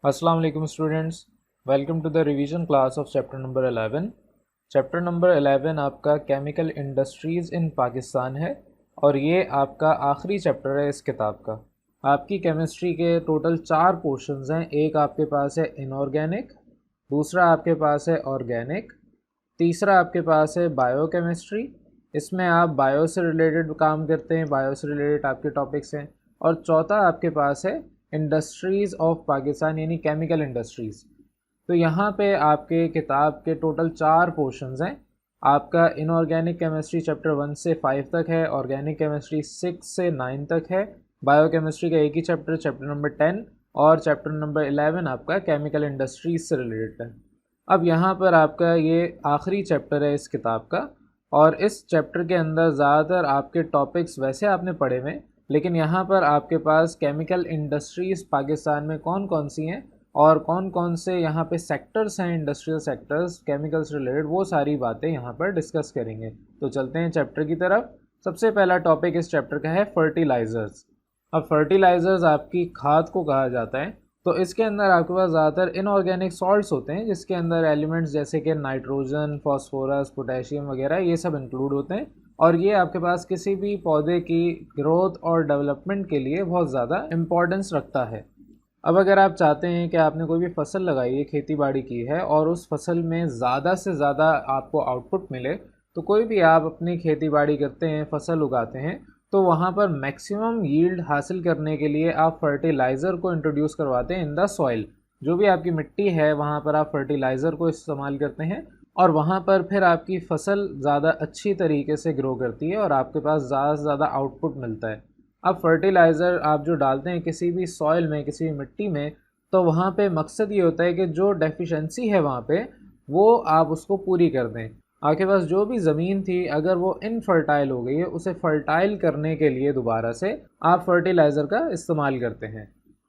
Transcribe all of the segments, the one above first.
अस्सलाम वालेकुम students, welcome to the revision class of chapter number 11। Chapter number 11 आपका chemical industries in Pakistan है और ये आपका आखिरी चैप्टर है इस किताब का। आपकी केमिस्ट्री के टोटल 4 पोर्शंस हैं। एक आपके पास है इनऑर्गेनिक, दूसरा आपके पास है ऑर्गेनिक, तीसरा आपके पास है बायोकेमिस्ट्री, इसमें आप बायो से रिलेटेड काम करते हैं, बायो से रिलेटेड आपके टॉपिक्स हैं। और चौथा आपके पास है इंडस्ट्रीज़ ऑफ पाकिस्तान यानी केमिकल इंडस्ट्रीज़। तो यहाँ पे आपके किताब के टोटल 4 पोर्शंस हैं। आपका इनऑर्गेनिक केमिस्ट्री चैप्टर 1 से 5 तक है, ऑर्गेनिक केमिस्ट्री 6 से 9 तक है, बायोकेमिस्ट्री का एक ही चैप्टर, चैप्टर नंबर 10, और चैप्टर नंबर 11 आपका केमिकल इंडस्ट्रीज से रिलेटेड है। अब यहाँ पर आपका ये आखिरी चैप्टर है इस किताब का, और इस चैप्टर के अंदर ज़्यादातर आपके टॉपिक्स वैसे आपने पढ़े हुए, लेकिन यहाँ पर आपके पास केमिकल इंडस्ट्रीज़ पाकिस्तान में कौन कौन सी हैं और कौन कौन से यहाँ पे सेक्टर्स हैं, इंडस्ट्रियल सेक्टर्स केमिकल से रिलेटेड, वो सारी बातें यहाँ पर डिस्कस करेंगे। तो चलते हैं चैप्टर की तरफ। सबसे पहला टॉपिक इस चैप्टर का है फर्टिलाइज़र्स। अब फर्टिलाइज़र्स आपकी खाद को कहा जाता है। तो इसके अंदर आपके पास ज़्यादातर इनऑर्गेनिक सॉल्ट्स होते हैं, जिसके अंदर एलिमेंट्स जैसे कि नाइट्रोजन, फास्फोरस, पोटेशियम वगैरह ये सब इंक्लूड होते हैं, और ये आपके पास किसी भी पौधे की ग्रोथ और डेवलपमेंट के लिए बहुत ज़्यादा इम्पोर्टेंस रखता है। अब अगर आप चाहते हैं कि आपने कोई भी फसल लगाई है, खेती बाड़ी की है, और उस फसल में ज़्यादा से ज़्यादा आपको आउटपुट मिले, तो कोई भी आप अपनी खेती बाड़ी करते हैं, फसल उगाते हैं, तो वहाँ पर मैक्सिमम यील्ड हासिल करने के लिए आप फर्टिलाइज़र को इंट्रोड्यूस करवाते हैं इन द सॉइल। जो भी आपकी मिट्टी है वहाँ पर आप फर्टिलाइज़र को इस्तेमाल करते हैं, और वहाँ पर फिर आपकी फसल ज़्यादा अच्छी तरीके से ग्रो करती है और आपके पास ज़्यादा से ज़्यादा आउटपुट मिलता है। अब फर्टिलाइज़र आप जो डालते हैं किसी भी सॉइल में, किसी भी मिट्टी में, तो वहाँ पे मकसद ये होता है कि जो डेफिशिएंसी है वहाँ पे, वो आप उसको पूरी कर दें। आपके पास जो भी ज़मीन थी अगर वो इनफर्टाइल हो गई है, उसे फर्टाइल करने के लिए दोबारा से आप फर्टिलाइज़र का इस्तेमाल करते हैं।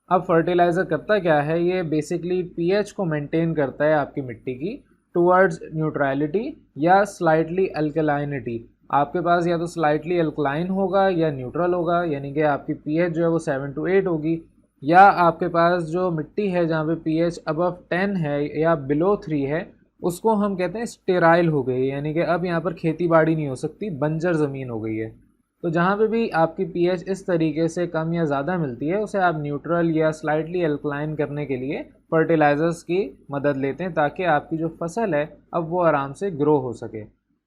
अब फर्टिलाइज़र करता क्या है, ये बेसिकली पीएच को मेंटेन करता है आपकी मिट्टी की टुवर्ड्स न्यूट्रलिटी या स्लाइटली अल्कलाइनिटी। आपके पास या तो स्लाइटली अल्कलाइन होगा या न्यूट्रल होगा, यानी कि आपकी पीएच जो है वो 7 to 8 होगी, या आपके पास जो मिट्टी है जहाँ पे पीएच अबव 10 है या बिलो 3 है, उसको हम कहते हैं स्टेराइल हो गई, यानी कि अब यहाँ पर खेती बाड़ी नहीं हो सकती, बंजर ज़मीन हो गई है। तो जहाँ पे भी आपकी पीएच इस तरीके से कम या ज़्यादा मिलती है, उसे आप न्यूट्रल या स्लाइटली अल्कलाइन करने के लिए फर्टिलाइज़र्स की मदद लेते हैं, ताकि आपकी जो फसल है अब वो आराम से ग्रो हो सके।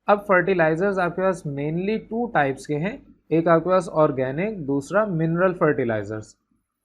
अब फर्टिलाइज़र्स आपके पास मेनली 2 टाइप्स के हैं। एक आपके पास ऑर्गेनिक, दूसरा मिनरल फर्टिलाइज़र्स।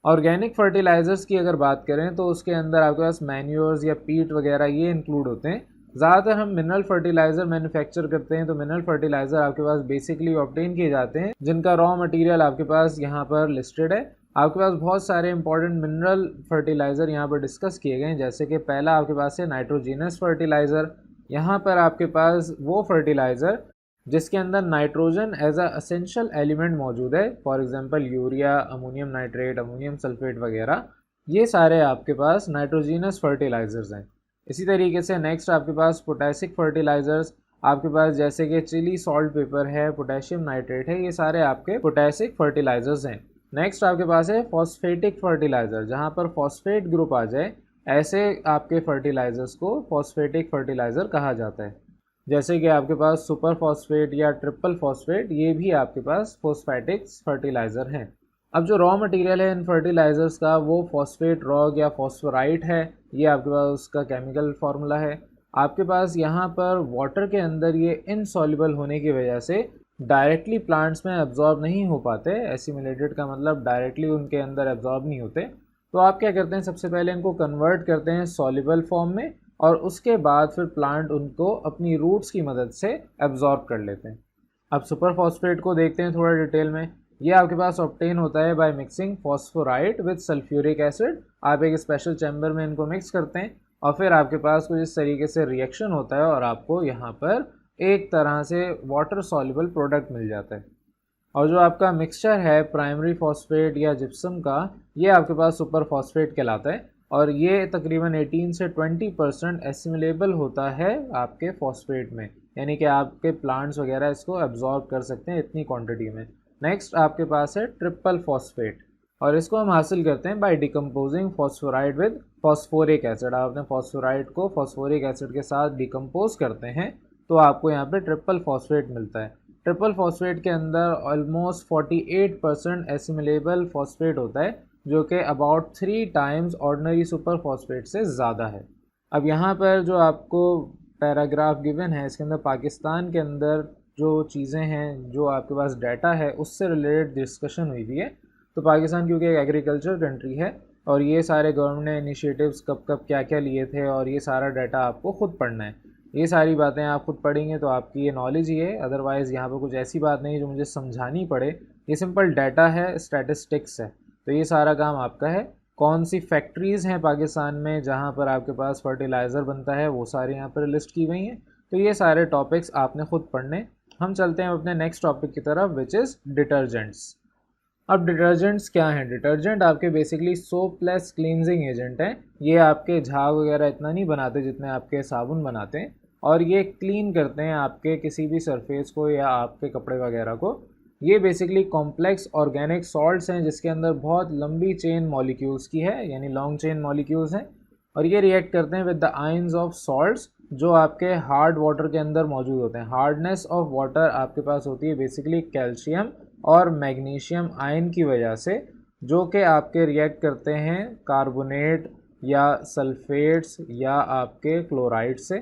ऑर्गेनिक फर्टिलाइज़र्स की अगर बात करें तो उसके अंदर आपके पास मैन्योर्स या पीट वगैरह ये इंक्लूड होते हैं। ज़्यादातर हम मिनरल फर्टिलाइज़र मैन्युफैक्चर करते हैं, तो मिनरल फर्टिलाइज़र आपके पास बेसिकली ऑब्टेन किए जाते हैं, जिनका रॉ मटेरियल आपके पास यहाँ पर लिस्टेड है। आपके पास बहुत सारे इंपॉर्टेंट मिनरल फर्टिलाइज़र यहाँ पर डिस्कस किए गए हैं, जैसे कि पहला आपके पास है नाइट्रोजीनस फर्टिलाइज़र। यहाँ पर आपके पास वो फर्टिलाइज़र जिसके अंदर nitrogen as a essential element मौजूद है, for example urea, ammonium nitrate, ammonium sulphate वगैरह, ये सारे आपके पास नाइट्रोजीनस फर्टिलाइज़र्स हैं। इसी तरीके से नेक्स्ट आपके पास पोटेसिक फर्टिलाइज़र्स, आपके पास जैसे कि चिली सॉल्ट पेपर है, पोटेशियम नाइट्रेट है, ये सारे आपके पोटेसिक फर्टिलाइज़र्स हैं। नेक्स्ट आपके पास है फॉस्फेटिक फर्टिलाइज़र, जहाँ पर फॉस्फेट ग्रुप आ जाए, ऐसे आपके फर्टिलाइज़र्स को फॉस्फेटिक फर्टिलाइज़र कहा जाता है। जैसे कि आपके पास सुपर फॉस्फेट या ट्रिपल फॉस्फेट, ये भी आपके पास फॉस्फेटिक्स फर्टिलाइज़र हैं। अब जो रॉ मटेरियल है इन फर्टिलाइज़र्स का, वो फॉस्फेट रॉक या फॉस्फोराइट है, ये आपके पास उसका केमिकल फार्मूला है। आपके पास यहाँ पर वाटर के अंदर ये इनसॉल्युबल होने की वजह से डायरेक्टली प्लांट्स में एब्जॉर्ब नहीं हो पाते। एसिमिलेटेड का मतलब डायरेक्टली उनके अंदर एब्जॉर्ब नहीं होते। तो आप क्या करते हैं, सबसे पहले इनको कन्वर्ट करते हैं सॉल्युबल फॉर्म में, और उसके बाद फिर प्लांट उनको अपनी रूट्स की मदद से एब्जॉर्ब कर लेते हैं। अब सुपर फॉस्फेट को देखते हैं थोड़ा डिटेल में। ये आपके पास ऑब्टेन होता है by mixing phosphorite with sulphuric acid. आप एक स्पेशल चैम्बर में इनको मिक्स करते हैं, और फिर आपके पास कुछ इस तरीके से रिएक्शन होता है, और आपको यहाँ पर एक तरह से वाटर सॉल्युबल प्रोडक्ट मिल जाता है। और जो आपका मिक्सचर है प्राइमरी फॉस्फेट या जिप्सम का, ये आपके पास सुपर फॉस्फेट कहलाता है, और ये तकरीबन 18 से 20% एसिमिलेबल होता है आपके फॉस्फेट में, यानी कि आपके प्लांट्स वगैरह इसको एब्जॉर्ब कर सकते हैं इतनी क्वांटिटी में। नेक्स्ट आपके पास है ट्रिपल फॉस्फेट, और इसको हम हासिल करते हैं by decomposing phosphorite with phosphoric acid. आप अपने फॉस्फोराइड को फॉस्फोरिक एसिड के साथ डिकम्पोज करते हैं तो आपको यहाँ पे ट्रिपल फॉस्फेट मिलता है। ट्रिपल फॉस्फेट के अंदर ऑलमोस्ट 48% एसिमिलेबल फॉस्फेट होता है, जो कि about 3 times ordinary super phosphate से ज़्यादा है। अब यहाँ पर जो आपको पैराग्राफ गिवन है, इसके अंदर पाकिस्तान के अंदर जो चीज़ें हैं, जो आपके पास डाटा है, उससे रिलेटेड डिस्कशन हुई हुई है। तो पाकिस्तान क्योंकि एक एग्रीकल्चर कंट्री है और ये सारे गवर्नमेंट ने इनिशिएटिव्स कब कब क्या क्या लिए थे और ये सारा डाटा आपको ख़ुद पढ़ना है। ये सारी बातें आप खुद पढ़ेंगे तो आपकी ये नॉलेज ही है, अदरवाइज़ यहाँ पर कुछ ऐसी बात नहीं जो मुझे समझानी पड़े। ये सिंपल डाटा है, स्टैटिस्टिक्स है, तो ये सारा काम आपका है। कौन सी फैक्ट्रीज़ हैं पाकिस्तान में जहाँ पर आपके पास फर्टिलाइज़र बनता है, वो सारे यहाँ पर लिस्ट की गई हैं। तो ये सारे टॉपिक्स आपने खुद पढ़ने। हम चलते हैं अपने नेक्स्ट टॉपिक की तरफ, विच इज़ डिटर्जेंट्स। अब डिटर्जेंट्स क्या हैं? डिटर्जेंट आपके basically soap plus cleansing agent हैं। ये आपके झाग वगैरह इतना नहीं बनाते जितने आपके साबुन बनाते हैं, और ये क्लीन करते हैं आपके किसी भी सरफेस को या आपके कपड़े वगैरह को। ये बेसिकली कॉम्प्लेक्स ऑर्गेनिक सॉल्ट्स हैं जिसके अंदर बहुत लंबी चेन मॉलिक्यूल्स की है, यानी लॉन्ग चेन मॉलिक्यूल्स हैं, और ये रिएक्ट करते हैं with the ions of salts जो आपके हार्ड वाटर के अंदर मौजूद होते हैं। हार्डनेस ऑफ वाटर आपके पास होती है बेसिकली कैल्शियम और मैग्नीशियम आयन की वजह से, जो कि आपके रिएक्ट करते हैं कार्बोनेट या सल्फेट्स या आपके क्लोराइड से।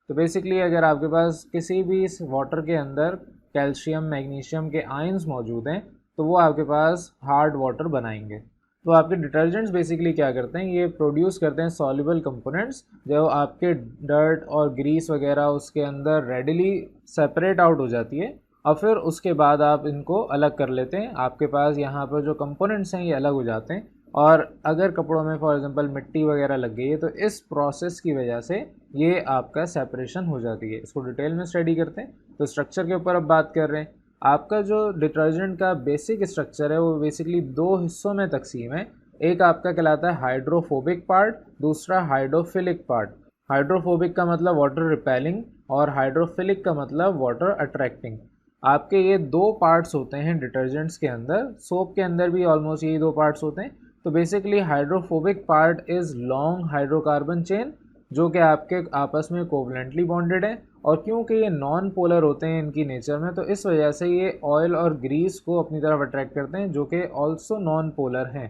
तो बेसिकली अगर आपके पास किसी भी इस वाटर के अंदर कैल्शियम मैग्नीशियम के आयंस मौजूद हैं तो वो आपके पास हार्ड वाटर बनाएंगे। तो आपके डिटर्जेंट्स बेसिकली क्या करते हैं, ये प्रोड्यूस करते हैं सॉल्युबल कंपोनेंट्स जो आपके डर्ट और ग्रीस वगैरह उसके अंदर रेडिली सेपरेट आउट हो जाती है, और फिर उसके बाद आप इनको अलग कर लेते हैं। आपके पास यहाँ पर जो कंपोनेंट्स हैं ये अलग हो जाते हैं, और अगर कपड़ों में फॉर एग्जांपल मिट्टी वगैरह लग गई है तो इस प्रोसेस की वजह से ये आपका सेपरेशन हो जाती है। इसको डिटेल में स्टडी करते हैं। तो स्ट्रक्चर के ऊपर अब बात कर रहे हैं। आपका जो डिटर्जेंट का बेसिक स्ट्रक्चर है वो बेसिकली 2 हिस्सों में तकसीम है। एक आपका कहलाता है हाइड्रोफोबिक पार्ट, दूसरा हाइड्रोफिलिक पार्ट। हाइड्रोफोबिक का मतलब वाटर रिपेलिंग और हाइड्रोफिलिक का मतलब वाटर अट्रैक्टिंग। आपके ये 2 पार्ट्स होते हैं डिटर्जेंट्स के अंदर। सोप के अंदर भी ऑलमोस्ट यही 2 पार्ट्स होते हैं। तो basically hydrophobic part is long hydrocarbon chain जो कि आपके आपस में कोवलेंटली बॉन्डेड है, और क्योंकि ये नॉन पोलर होते हैं इनकी नेचर में, तो इस वजह से ये ऑयल और ग्रीस को अपनी तरफ अट्रैक्ट करते हैं, जो कि ऑल्सो नॉन पोलर हैं।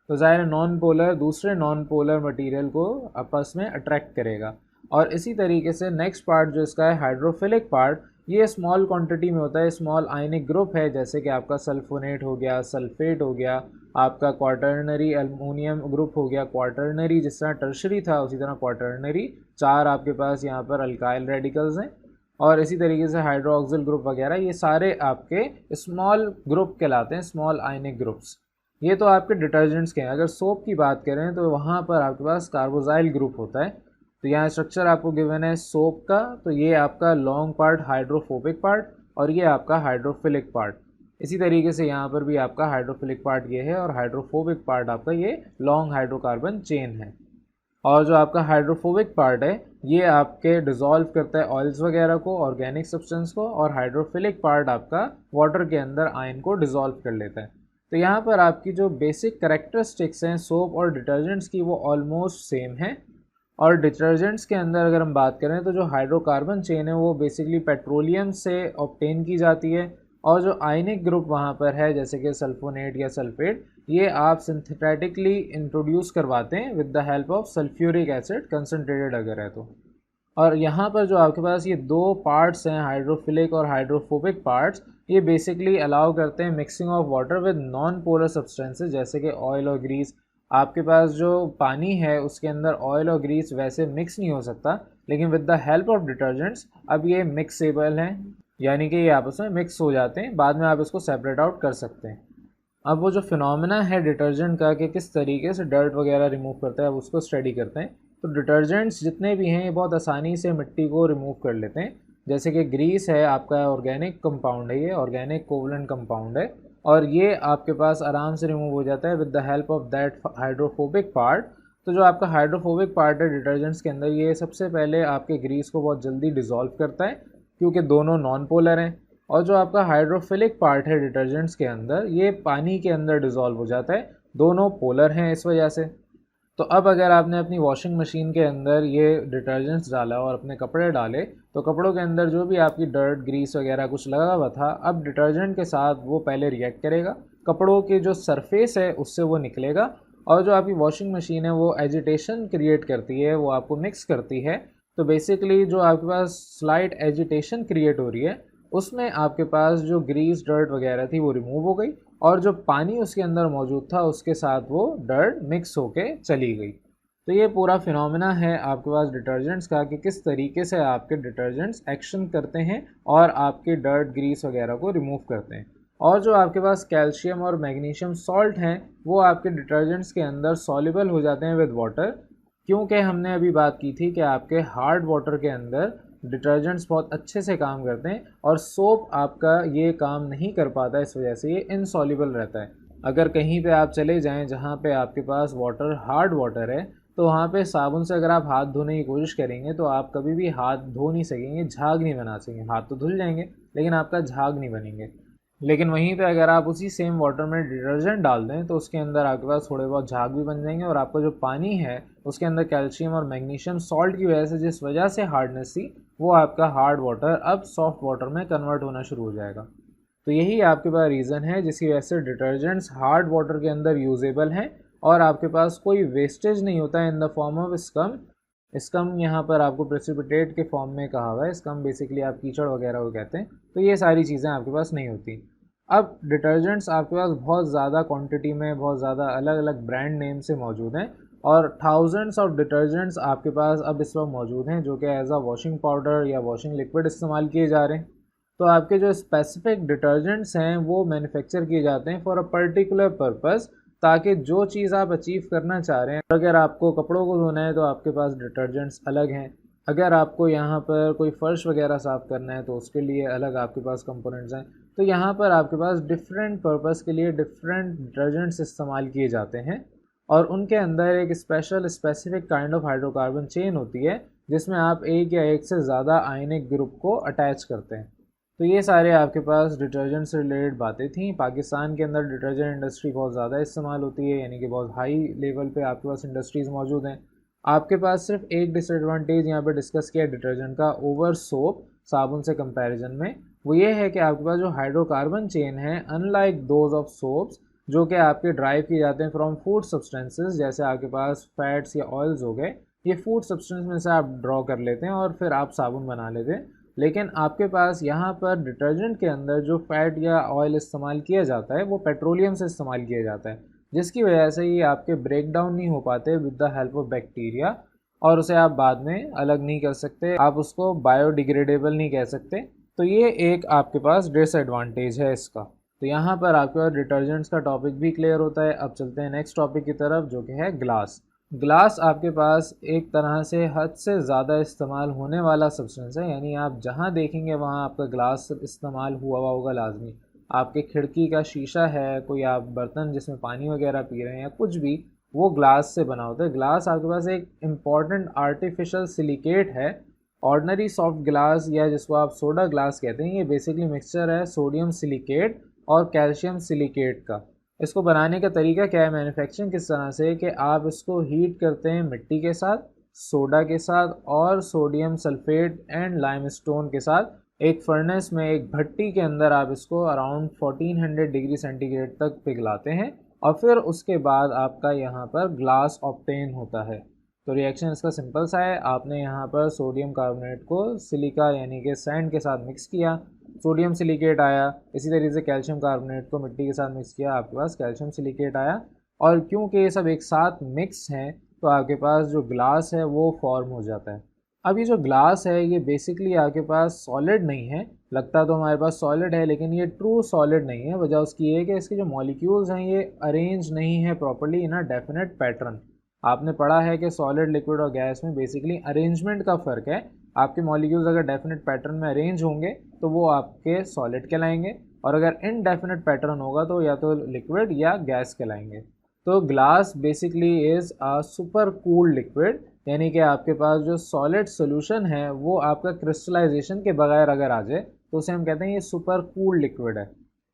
तो ज़ाहिर नॉन पोलर दूसरे नॉन पोलर मटेरियल को आपस में अट्रैक्ट करेगा। और इसी तरीके से नेक्स्ट पार्ट जो इसका है हाइड्रोफिलिक पार्ट, ये स्मॉल क्वांटिटी में होता है, स्मॉल आयनिक ग्रुप है, जैसे कि आपका सल्फोनेट हो गया, सल्फेट हो गया, आपका क्वाटर्नरी एल्युमिनियम ग्रुप हो गया। क्वाटर्नरी जिस तरह टर्शरी था उसी तरह क्वाटर्नरी 4 आपके पास यहाँ पर अल्काइल रेडिकल्स हैं, और इसी तरीके से हाइड्रोक्सिल ग्रुप वगैरह, ये सारे आपके स्मॉल ग्रुप कहलाते हैं, स्मॉल आयनिक ग्रुप्स। ये तो आपके डिटर्जेंट्स के हैं। अगर सोप की बात करें तो वहाँ पर आपके पास कार्बोजाइल ग्रुप होता है। तो यहाँ स्ट्रक्चर आपको गिवन है सोप का, तो ये आपका लॉन्ग पार्ट हाइड्रोफोबिक पार्ट और ये आपका हाइड्रोफिलिक पार्ट। इसी तरीके से यहाँ पर भी आपका हाइड्रोफिलिक पार्ट ये है और हाइड्रोफोबिक पार्ट आपका ये लॉन्ग हाइड्रोकार्बन चेन है। और जो आपका हाइड्रोफोबिक पार्ट है ये आपके डिज़ोल्व करता है ऑयल्स वगैरह को, ऑर्गेनिक सब्सटेंस को, और हाइड्रोफिलिक पार्ट आपका वाटर के अंदर आयन को डिज़ोल्व कर लेता है। तो यहाँ पर आपकी जो बेसिक करेक्टरिस्टिक्स हैं सोप और डिटर्जेंट्स की वो ऑलमोस्ट सेम है। और डिटर्जेंट्स के अंदर अगर हम बात करें तो जो हाइड्रोकार्बन चेन है वो बेसिकली पेट्रोलियम से ऑब्टेन की जाती है, और जो आयनिक ग्रुप वहाँ पर है जैसे कि सल्फोनेट या सल्फेट, ये आप सिंथेटिकली इंट्रोड्यूस करवाते हैं with the help of sulphuric acid concentrated अगर है तो। और यहाँ पर जो आपके पास ये 2 पार्ट्स हैं हाइड्रोफिलिक और हाइड्रोफोबिक पार्ट्स, ये बेसिकली अलाउ करते हैं mixing of water with non polar substances जैसे कि ऑयल और ग्रीस। आपके पास जो पानी है उसके अंदर ऑयल और ग्रीस वैसे मिक्स नहीं हो सकता, लेकिन with the help of detergents अब ये मिक्सेबल हैं, यानी कि ये आपस में मिक्स हो जाते हैं, बाद में आप इसको सेपरेट आउट कर सकते हैं। अब वो जो फिनोमेना है डिटर्जेंट का कि किस तरीके से डर्ट वगैरह रिमूव करता है, अब उसको स्टडी करते हैं। तो डिटर्जेंट्स जितने भी हैं ये बहुत आसानी से मिट्टी को रिमूव कर लेते हैं। जैसे कि ग्रीस है आपका ऑर्गेनिक कंपाउंड है, ये ऑर्गेनिक कोवलेंट कंपाउंड है, और ये आपके पास आराम से रिमूव हो जाता है with the help of that hydrophobic part. तो जो आपका हाइड्रोफोबिक पार्ट है डिटर्जेंट्स के अंदर, ये सबसे पहले आपके ग्रीस को बहुत जल्दी डिज़ोल्व करता है क्योंकि दोनों नॉन पोलर हैं। और जो आपका हाइड्रोफिलिक पार्ट है डिटर्जेंट्स के अंदर, ये पानी के अंदर डिज़ोल्व हो जाता है दोनों पोलर हैं इस वजह से। तो अब अगर आपने अपनी वॉशिंग मशीन के अंदर ये डिटर्जेंट्स डाला और अपने कपड़े डाले, तो कपड़ों के अंदर जो भी आपकी डर्ट ग्रीस वगैरह कुछ लगा हुआ था, अब डिटर्जेंट के साथ वो पहले रिएक्ट करेगा, कपड़ों की जो सरफेस है उससे वो निकलेगा, और जो आपकी वॉशिंग मशीन है वो एजिटेशन क्रिएट करती है, वो आपको मिक्स करती है। तो बेसिकली जो आपके पास स्लाइट एजिटेशन क्रिएट हो रही है, उसमें आपके पास जो ग्रीस डर्ट वगैरह थी वो रिमूव हो गई, और जो पानी उसके अंदर मौजूद था उसके साथ वो डर्ट मिक्स होके चली गई। तो ये पूरा फिनोमेना है आपके पास डिटर्जेंट्स का, कि किस तरीके से आपके डिटर्जेंट्स एक्शन करते हैं और आपके डर्ट ग्रीस वगैरह को रिमूव करते हैं। और जो आपके पास कैल्शियम और मैग्नीशियम सॉल्ट हैं, वो आपके डिटर्जेंट्स के अंदर सॉल्युबल हो जाते हैं विद वाटर, क्योंकि हमने अभी बात की थी कि आपके हार्ड वाटर के अंदर डिटर्जेंट्स बहुत अच्छे से काम करते हैं, और सोप आपका ये काम नहीं कर पाता, इस वजह से ये इनसॉल्युबल रहता है। अगर कहीं पे आप चले जाएं जहाँ पे आपके पास वाटर हार्ड वाटर है, तो वहाँ पे साबुन से अगर आप हाथ धोने की कोशिश करेंगे तो आप कभी भी हाथ धो नहीं सकेंगे, झाग नहीं बना सकेंगे। हाथ तो धुल जाएंगे लेकिन आपका झाग नहीं बनेंगे। लेकिन वहीं पे अगर आप उसी सेम वाटर में डिटर्जेंट डाल दें तो उसके अंदर आपके पास थोड़े बहुत झाग भी बन जाएंगे, और आपका जो पानी है उसके अंदर कैल्शियम और मैग्नीशियम सॉल्ट की वजह से जिस वजह से हार्डनेस थी, वो आपका हार्ड वाटर अब सॉफ्ट वाटर में कन्वर्ट होना शुरू हो जाएगा। तो यही आपके पास रीज़न है जिसकी वजह से डिटर्जेंट्स हार्ड वाटर के अंदर यूजेबल हैं, और आपके पास कोई वेस्टेज नहीं होता है in the form of scum. Scum यहाँ पर आपको प्रेसिपिटेट के फॉर्म में कहा हुआ है, स्कम बेसिकली आप कीचड़ वगैरह को कहते हैं। तो ये सारी चीज़ें आपके पास नहीं होती। अब डिटर्जेंट्स आपके पास बहुत ज़्यादा क्वांटिटी में, बहुत ज़्यादा अलग अलग ब्रांड नेम से मौजूद हैं, और थाउजेंड्स ऑफ डिटर्जेंट्स आपके पास अब इस वक्त मौजूद हैं जो कि एज अ वॉशिंग पाउडर या वॉशिंग लिक्विड इस्तेमाल किए जा रहे हैं। तो आपके जो स्पेसिफिक डिटर्जेंट्स हैं वो मैन्युफैक्चर किए जाते हैं फॉर अ पर्टिकुलर पर्पस, ताकि जो चीज़ आप अचीव करना चाह रहे हैं, अगर आपको कपड़ों को धोना है तो आपके पास डिटर्जेंट्स अलग हैं, अगर आपको यहाँ पर कोई फ़र्श वगैरह साफ़ करना है तो उसके लिए अलग आपके पास कंपोनेंट्स हैं। तो यहाँ पर आपके पास डिफरेंट पर्पस के लिए डिफरेंट डिटर्जेंट्स इस्तेमाल किए जाते हैं, और उनके अंदर एक special specific kind of hydrocarbon chain होती है जिसमें आप एक या एक से ज़्यादा आयनिक ग्रुप को अटैच करते हैं। तो ये सारे आपके पास डिटर्जेंट से रिलेटेड बातें थी। पाकिस्तान के अंदर डिटर्जेंट इंडस्ट्री बहुत ज़्यादा इस्तेमाल होती है, यानी कि बहुत हाई लेवल पे आपके पास इंडस्ट्रीज़ मौजूद हैं। आपके पास सिर्फ एक डिसएडवांटेज यहाँ पे डिस्कस किया डिटर्जेंट का ओवर सोप, साबुन से कंपैरिजन में, वो ये है कि आपके पास जो हाइड्रोकार्बन चेन है, अनलाइक दोज ऑफ सोप्स जो कि आपके ड्राइव किए जाते हैं फ्रॉम फूड सब्सटेंसेस, जैसे आपके पास फैट्स या ऑयल्स हो गए, ये फूड सब्सटेंस में से आप ड्रॉ कर लेते हैं और फिर आप साबुन बना लेते हैं। लेकिन आपके पास यहाँ पर डिटर्जेंट के अंदर जो फैट या ऑयल इस्तेमाल किया जाता है वो पेट्रोलियम से इस्तेमाल किया जाता है, जिसकी वजह से ये आपके ब्रेक डाउन नहीं हो पाते with the help of bacteria, और उसे आप बाद में अलग नहीं कर सकते, आप उसको बायोडिग्रेडेबल नहीं कह सकते। तो ये एक आपके पास डिसएडवांटेज है इसका। तो यहाँ पर आपके पास डिटर्जेंट्स का टॉपिक भी क्लियर होता है। अब चलते हैं नेक्स्ट टॉपिक की तरफ जो कि है ग्लास। ग्लास आपके पास एक तरह से हद से ज़्यादा इस्तेमाल होने वाला सब्सटेंस है, यानी आप जहाँ देखेंगे वहाँ आपका ग्लास इस्तेमाल हुआ होगा लाजमी। आपके खिड़की का शीशा है, कोई आप बर्तन जिसमें पानी वगैरह पी रहे हैं या कुछ भी, वो ग्लास से बना होता है। ग्लास आपके पास एक इम्पॉर्टेंट आर्टिफिशियल सिलिकेट है। ऑर्डनरी सॉफ्ट ग्लास या जिसको आप सोडा ग्लास कहते हैं, ये बेसिकली मिक्सचर है सोडियम सिलिकेट और कैल्शियम सिलिकेट का। इसको बनाने का तरीका क्या है, मैन्युफैक्चरिंग किस तरह से, कि आप इसको हीट करते हैं मिट्टी के साथ, सोडा के साथ और सोडियम सल्फेट एंड लाइमस्टोन के साथ, एक फर्नेस में, एक भट्टी के अंदर आप इसको अराउंड 1400 डिग्री सेंटीग्रेड तक पिघलाते हैं, और फिर उसके बाद आपका यहाँ पर ग्लास ऑब्टेन होता है। तो रिएक्शन इसका सिंपल सा है, आपने यहाँ पर सोडियम कार्बोनेट को सिलिका यानी कि सैंड के साथ मिक्स किया, सोडियम सिलिकेट आया। इसी तरीके से कैल्शियम कार्बोनेट को मिट्टी के साथ मिक्स किया, आपके पास कैल्शियम सिलिकेट आया। और क्योंकि ये सब एक साथ मिक्स हैं तो आपके पास जो ग्लास है वो फॉर्म हो जाता है। अब ये जो ग्लास है ये बेसिकली आपके पास सॉलिड नहीं है, लगता तो हमारे पास सॉलिड है लेकिन ये ट्रू सॉलिड नहीं है। वजह उसकी ये है कि इसके जो मॉलिक्यूल्स हैं ये अरेंज नहीं है properly in a definite pattern. आपने पढ़ा है कि सॉलिड, लिक्विड और गैस में बेसिकली अरेंजमेंट का फ़र्क है। आपके मॉलिक्यूल्स अगर डेफिनेट पैटर्न में अरेंज होंगे तो वो आपके सॉलिड कहलाएंगे, और अगर इनडेफिनेट पैटर्न होगा तो या तो लिक्विड या गैस कहलाएंगे। तो glass basically is a super cooled liquid, यानी कि आपके पास जो सॉलिड सोल्यूशन है वो आपका क्रिस्टलाइजेशन के बगैर अगर आ जाए तो उसे हम कहते हैं ये सुपर कूल्ड लिक्विड है।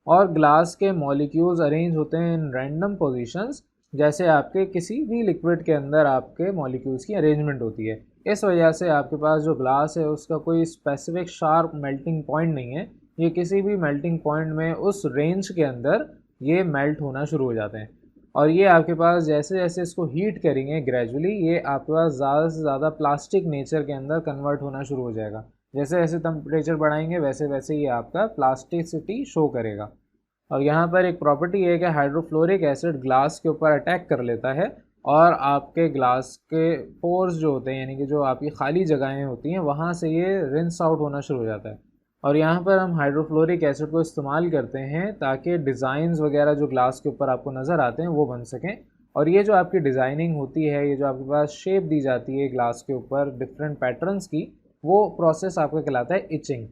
और ग्लास के मॉलिक्यूल्स अरेंज होते हैं इन रैंडम पोजीशंस, जैसे आपके किसी भी लिक्विड के अंदर आपके मॉलिक्यूल्स की अरेंजमेंट होती है। इस वजह से आपके पास जो ग्लास है उसका कोई स्पेसिफिक शार्प मेल्टिंग पॉइंट नहीं है, ये किसी भी मेल्टिंग पॉइंट में उस रेंज के अंदर ये मेल्ट होना शुरू हो जाते हैं। और ये आपके पास जैसे जैसे इसको हीट करेंगे ग्रेजुअली, ये आपके पास ज़्यादा से ज़्यादा प्लास्टिक नेचर के अंदर कन्वर्ट होना शुरू हो जाएगा। जैसे जैसे टेम्परेचर बढ़ाएंगे वैसे वैसे ये आपका प्लास्टिसिटी शो करेगा। और यहाँ पर एक प्रॉपर्टी है कि हाइड्रोफ्लोरिक एसिड ग्लास के ऊपर अटैक कर लेता है और आपके ग्लास के पोर्स जो होते हैं, यानी कि जो आपकी खाली जगहें होती हैं, वहाँ से ये रिंस आउट होना शुरू हो जाता है। और यहाँ पर हम हाइड्रोफ्लोरिक एसिड को इस्तेमाल करते हैं ताकि डिज़ाइंस वगैरह जो ग्लास के ऊपर आपको नज़र आते हैं वो बन सकें। और ये जो आपकी डिज़ाइनिंग होती है, ये जो आपके पास शेप दी जाती है ग्लास के ऊपर डिफरेंट पैटर्न्स की, वो प्रोसेस आपका कहलाता है इचिंग।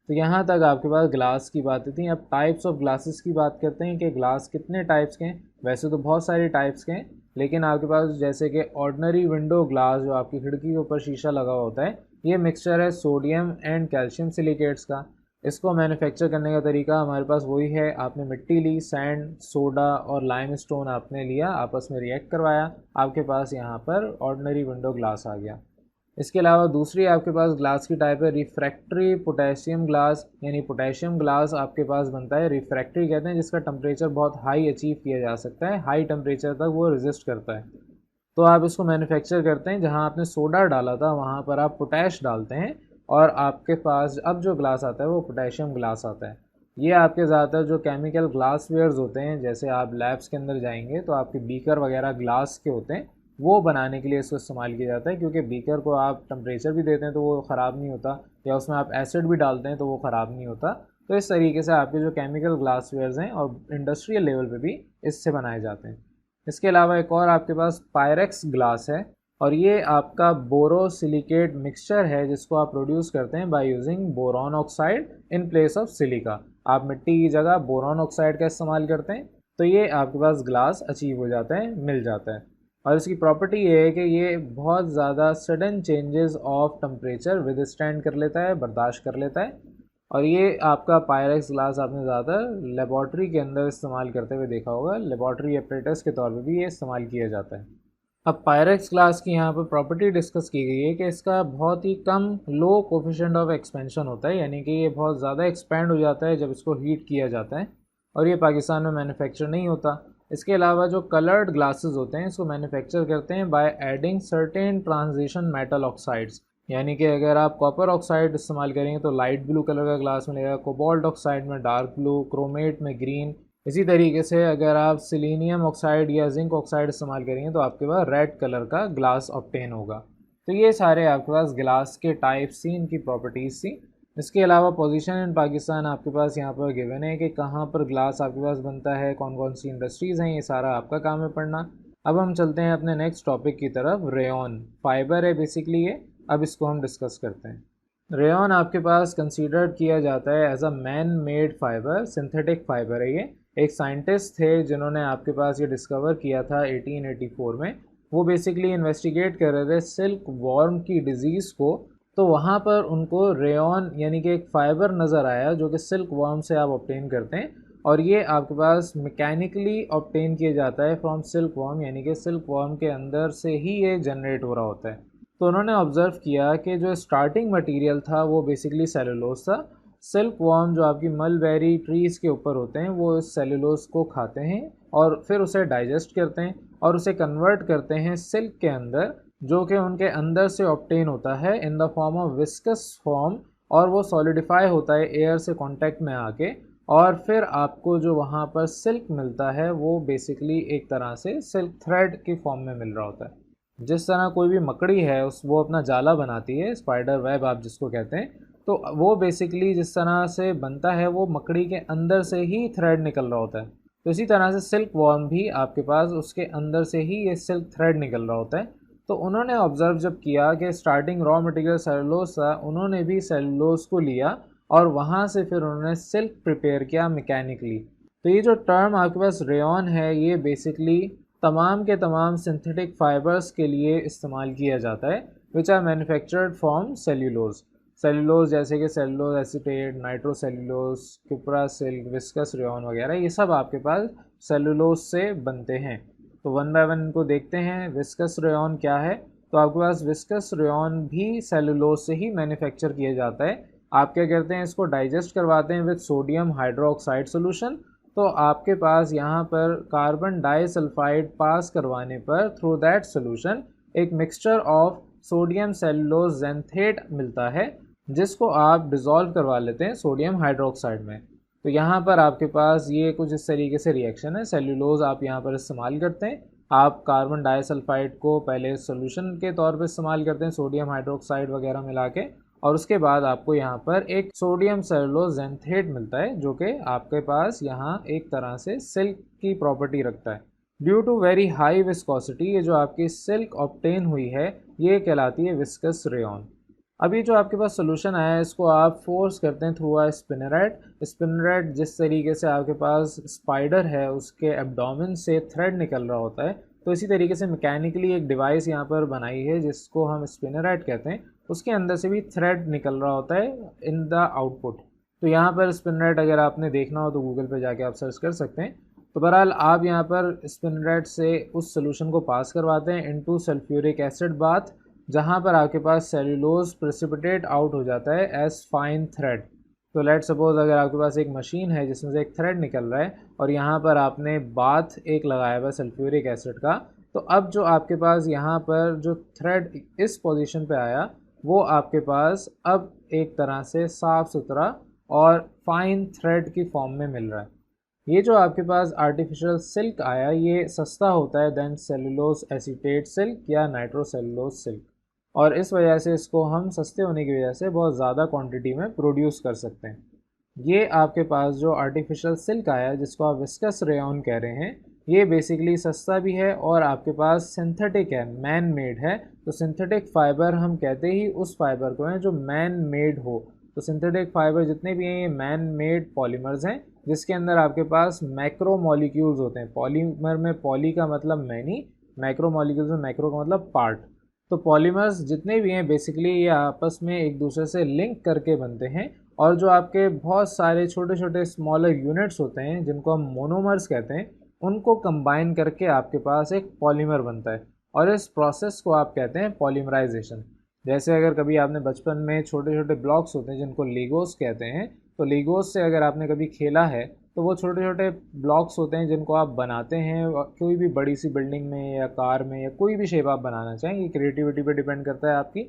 तो यहाँ तक आपके पास ग्लास की बातें थी। अब टाइप्स ऑफ ग्लासेस की बात करते हैं कि ग्लास कितने टाइप्स के हैं। वैसे तो बहुत सारे टाइप्स के हैं, लेकिन आपके पास जैसे कि ऑर्डिनरी विंडो ग्लास जो आपकी खिड़की के ऊपर शीशा लगा होता है, ये मिक्सचर है सोडियम एंड कैल्शियम सिलिकेट्स का। इसको मैन्युफैक्चर करने का तरीका हमारे पास वही है, आपने मिट्टी ली, सैंड, सोडा और लाइम स्टोन आपने लिया, आपस में रिएक्ट करवाया, आपके पास यहाँ पर ऑर्डिनरी विंडो ग्लास आ गया। इसके अलावा दूसरी आपके पास ग्लास की टाइप है रिफ्रैक्टरी पोटेशियम ग्लास, यानी पोटेशियम ग्लास आपके पास बनता है, रिफ्रैक्टरी कहते हैं जिसका टेम्परेचर बहुत हाई अचीव किया जा सकता है, हाई टेम्परेचर तक वो रेजिस्ट करता है। तो आप इसको मैन्युफैक्चर करते हैं, जहां आपने सोडा डाला था वहां पर आप पोटैश डालते हैं और आपके पास अब जो ग्लास आता है वो पोटेशियम ग्लास आता है। ये आपके ज़्यादातर जो केमिकल ग्लास वेयर्स होते हैं, जैसे आप लैब्स के अंदर जाएंगे तो आपके बीकर वगैरह ग्लास के होते हैं, वो बनाने के लिए इसको इस्तेमाल किया जाता है, क्योंकि बीकर को आप टेम्परेचर भी देते हैं तो वो ख़राब नहीं होता, या उसमें आप एसिड भी डालते हैं तो वो ख़राब नहीं होता। तो इस तरीके से आपके जो केमिकल ग्लास वेयर्स हैं और इंडस्ट्रियल लेवल पे भी इससे बनाए जाते हैं। इसके अलावा एक और आपके पास पायरेक्स ग्लास है, और ये आपका बोरोसिलिकेट मिक्सचर है जिसको आप प्रोड्यूस करते हैं by using boron oxide in place of silica. आप मिट्टी की जगह बोरॉन ऑक्साइड का इस्तेमाल करते हैं, तो ये आपके पास ग्लास अचीव हो जाता है, मिल जाता है। और इसकी प्रॉपर्टी ये है कि ये बहुत ज़्यादा sudden changes of temperature with stand कर लेता है, बर्दाश्त कर लेता है। और ये आपका पायरेक्स ग्लास आपने ज़्यादातर लेबॉर्ट्री के अंदर इस्तेमाल करते हुए देखा होगा, लेबॉर्ट्री एपरेटस के तौर पे भी ये इस्तेमाल किया जाता है। अब पायरेक्स ग्लास की यहाँ पर प्रॉपर्टी डिस्कस की गई है कि इसका बहुत ही कम लो कोफिशिएंट ऑफ एक्सपेंशन होता है, यानी कि ये बहुत ज़्यादा एक्सपेंड हो जाता है जब इसको हीट किया जाता है, और ये पाकिस्तान में मैन्युफैक्चर नहीं होता। इसके अलावा जो कलर्ड ग्लासेस होते हैं इसको मैन्युफैक्चर करते हैं by adding certain transition metal oxides, यानी कि अगर आप कॉपर ऑक्साइड इस्तेमाल करेंगे तो लाइट ब्लू कलर का ग्लास मिलेगा, कोबाल्ट ऑक्साइड में डार्क ब्लू, क्रोमेट में ग्रीन। इसी तरीके से अगर आप सिलीनियम ऑक्साइड या जिंक ऑक्साइड इस्तेमाल करेंगे तो आपके पास रेड कलर का ग्लास ऑब्टेन होगा। तो ये सारे आपके पास ग्लास के टाइप्स थी, इनकी प्रॉपर्टीज़ थी। इसके अलावा पोजीशन इन पाकिस्तान आपके पास यहाँ पर गिवन है कि कहाँ पर ग्लास आपके पास बनता है, कौन कौन सी इंडस्ट्रीज़ हैं, ये सारा आपका काम है पढ़ना। अब हम चलते हैं अपने नेक्स्ट टॉपिक की तरफ। रेयॉन फाइबर है बेसिकली ये, अब इसको हम डिस्कस करते हैं। रेयॉन आपके पास कंसीडर्ड किया जाता है as a man made fibre, synthetic fibre है ये। एक साइंटिस्ट थे जिन्होंने आपके पास ये डिस्कवर किया था 1884 में। वो बेसिकली इन्वेस्टिगेट कर रहे थे सिल्क वॉर्म की डिजीज़ को, तो वहाँ पर उनको रेयॉन यानी कि एक फ़ाइबर नज़र आया जो कि सिल्क वॉर्म से आप ऑब्टेन करते हैं, और ये आपके पास मैकेनिकली ऑब्टेन किया जाता है फ्रॉम सिल्क वॉर्म, यानी कि सिल्क वॉर्म के अंदर से ही ये जनरेट हो रहा होता है। तो उन्होंने ऑब्ज़र्व किया कि जो स्टार्टिंग मटेरियल था वो बेसिकली सेलुलोज था। सिल्क वॉर्म जो आपकी मलबेरी ट्रीज़ के ऊपर होते हैं वो इस सेलुलोज को खाते हैं और फिर उसे डाइजेस्ट करते हैं और उसे कन्वर्ट करते हैं सिल्क के अंदर, जो कि उनके अंदर से ऑब्टेन होता है in the form of viscous form, और वो सॉलिडिफाई होता है एयर से कांटेक्ट में आके, और फिर आपको जो वहाँ पर सिल्क मिलता है वो बेसिकली एक तरह से सिल्क थ्रेड की फॉर्म में मिल रहा होता है। जिस तरह कोई भी मकड़ी है वो अपना जाला बनाती है, स्पाइडर वेब आप जिसको कहते हैं, तो वो बेसिकली जिस तरह से बनता है वो मकड़ी के अंदर से ही थ्रेड निकल रहा होता है। तो इसी तरह से सिल्क वॉर्म भी आपके पास उसके अंदर से ही ये सिल्क थ्रेड निकल रहा होता है। तो उन्होंने ऑब्ज़र्व जब किया कि स्टार्टिंग रॉ मटेरियल सेलुलोज था, उन्होंने भी सेलुलोज को लिया और वहाँ से फिर उन्होंने सिल्क प्रिपेयर किया मैकेनिकली। तो ये जो टर्म आपके पास रेयॉन है ये बेसिकली तमाम के तमाम सिंथेटिक फाइबर्स के लिए इस्तेमाल किया जाता है which are manufactured from cellulose. Cellulose जैसे कि cellulose acetate, nitrocellulose, cupra silk, viscose rayon वगैरह, ये सब आपके पास सेल्यूलोज से बनते हैं। तो वन बाय वन इनको देखते हैं। विस्कस रेयॉन क्या है? तो आपके पास विस्कस रेयॉन भी सेलुलोज से ही मैन्युफैक्चर किया जाता है। आप क्या करते हैं, इसको डाइजेस्ट करवाते हैं विद सोडियम हाइड्रोक्साइड सोल्यूशन। तो आपके पास यहाँ पर कार्बन डाइसल्फाइड पास करवाने पर थ्रू दैट सोल्यूशन एक मिक्सचर ऑफ सोडियम सेलुलोज जेंथेट मिलता है, जिसको आप डिज़ोल्व करवा लेते हैं सोडियम हाइड्रोक्साइड में। तो यहाँ पर आपके पास ये कुछ इस तरीके से रिएक्शन है। सेल्यूलोज आप यहाँ पर इस्तेमाल करते हैं, आप कार्बन डाइसल्फाइड को पहले सोल्यूशन के तौर पर इस्तेमाल करते हैं सोडियम हाइड्रोक्साइड वगैरह मिला के, और उसके बाद आपको यहाँ पर एक सोडियम सेलुलोज जेंथेट मिलता है, जो कि आपके पास यहाँ एक तरह से सिल्क की प्रॉपर्टी रखता है। Due to very high viscosity, ये जो आपकी सिल्क ऑब्टेन हुई है ये कहलाती है विस्कस रेयॉन। अभी जो आपके पास सोल्यूशन आया है इसको आप फोर्स करते हैं थ्रू अ स्पिनरेट। स्पिनरेट जिस तरीके से आपके पास स्पाइडर है उसके एब्डोमेन से थ्रेड निकल रहा होता है, तो इसी तरीके से मैकेनिकली एक डिवाइस यहाँ पर बनाई है जिसको हम स्पिनरेट कहते हैं। उसके अंदर से भी थ्रेड निकल रहा होता है इन द आउटपुट। तो यहाँ पर स्पिनरेट अगर आपने देखना हो तो गूगल पे जाके आप सर्च कर सकते हैं। तो बहरहाल आप यहाँ पर स्पिनरेट से उस सोल्यूशन को पास करवाते हैं इनटू सल्फ्यूरिक एसिड बाथ, जहाँ पर आपके पास सेल्यूलोज प्रेसिपिटेट आउट हो जाता है एज फाइन थ्रेड। तो लेट सपोज अगर आपके पास एक मशीन है जिसमें से एक थ्रेड निकल रहा है और यहाँ पर आपने बाथ एक लगाया हुआ सल्फ्यूरिक एसिड का, तो अब जो आपके पास यहाँ पर जो थ्रेड इस पोजीशन पे आया वो आपके पास अब एक तरह से साफ़ सुथरा और फाइन थ्रेड की फॉर्म में मिल रहा है। ये जो आपके पास आर्टिफिशियल सिल्क आया ये सस्ता होता है देन सेलुलोज एसीटेट सिल्क या नाइट्रोसेलुलोज सिल्क, और इस वजह से इसको हम सस्ते होने की वजह से बहुत ज़्यादा क्वांटिटी में प्रोड्यूस कर सकते हैं। ये आपके पास जो आर्टिफिशियल सिल्क आया है जिसको आप विस्कस रेयॉन कह रहे हैं, ये बेसिकली सस्ता भी है और आपके पास सिंथेटिक है, मैन मेड है। तो सिंथेटिक फाइबर हम कहते ही उस फाइबर को हैं जो मैन मेड हो। तो सिंथेटिक फाइबर जितने भी हैं ये मैन मेड पॉलीमर्स हैं, जिसके अंदर आपके पास मैक्रो मॉलिक्यूल्स होते हैं। पॉलीमर में पॉली का मतलब मैनी, मैक्रो मॉलिक्यूल्स में मैक्रो का मतलब पार्ट। तो पॉलीमर्स जितने भी हैं बेसिकली ये आपस में एक दूसरे से लिंक करके बनते हैं, और जो आपके बहुत सारे छोटे छोटे स्मॉलर यूनिट्स होते हैं जिनको हम मोनोमर्स कहते हैं, उनको कंबाइन करके आपके पास एक पॉलीमर बनता है, और इस प्रोसेस को आप कहते हैं पॉलीमराइजेशन। जैसे अगर कभी आपने बचपन में छोटे छोटे ब्लॉक्स होते हैं जिनको लीगोस कहते हैं, तो लीगोस से अगर आपने कभी खेला है तो वो छोटे छोटे ब्लॉक्स होते हैं जिनको आप बनाते हैं कोई भी बड़ी सी बिल्डिंग में या कार में या कोई भी शेप आप बनाना चाहें, ये क्रिएटिविटी पे डिपेंड करता है आपकी।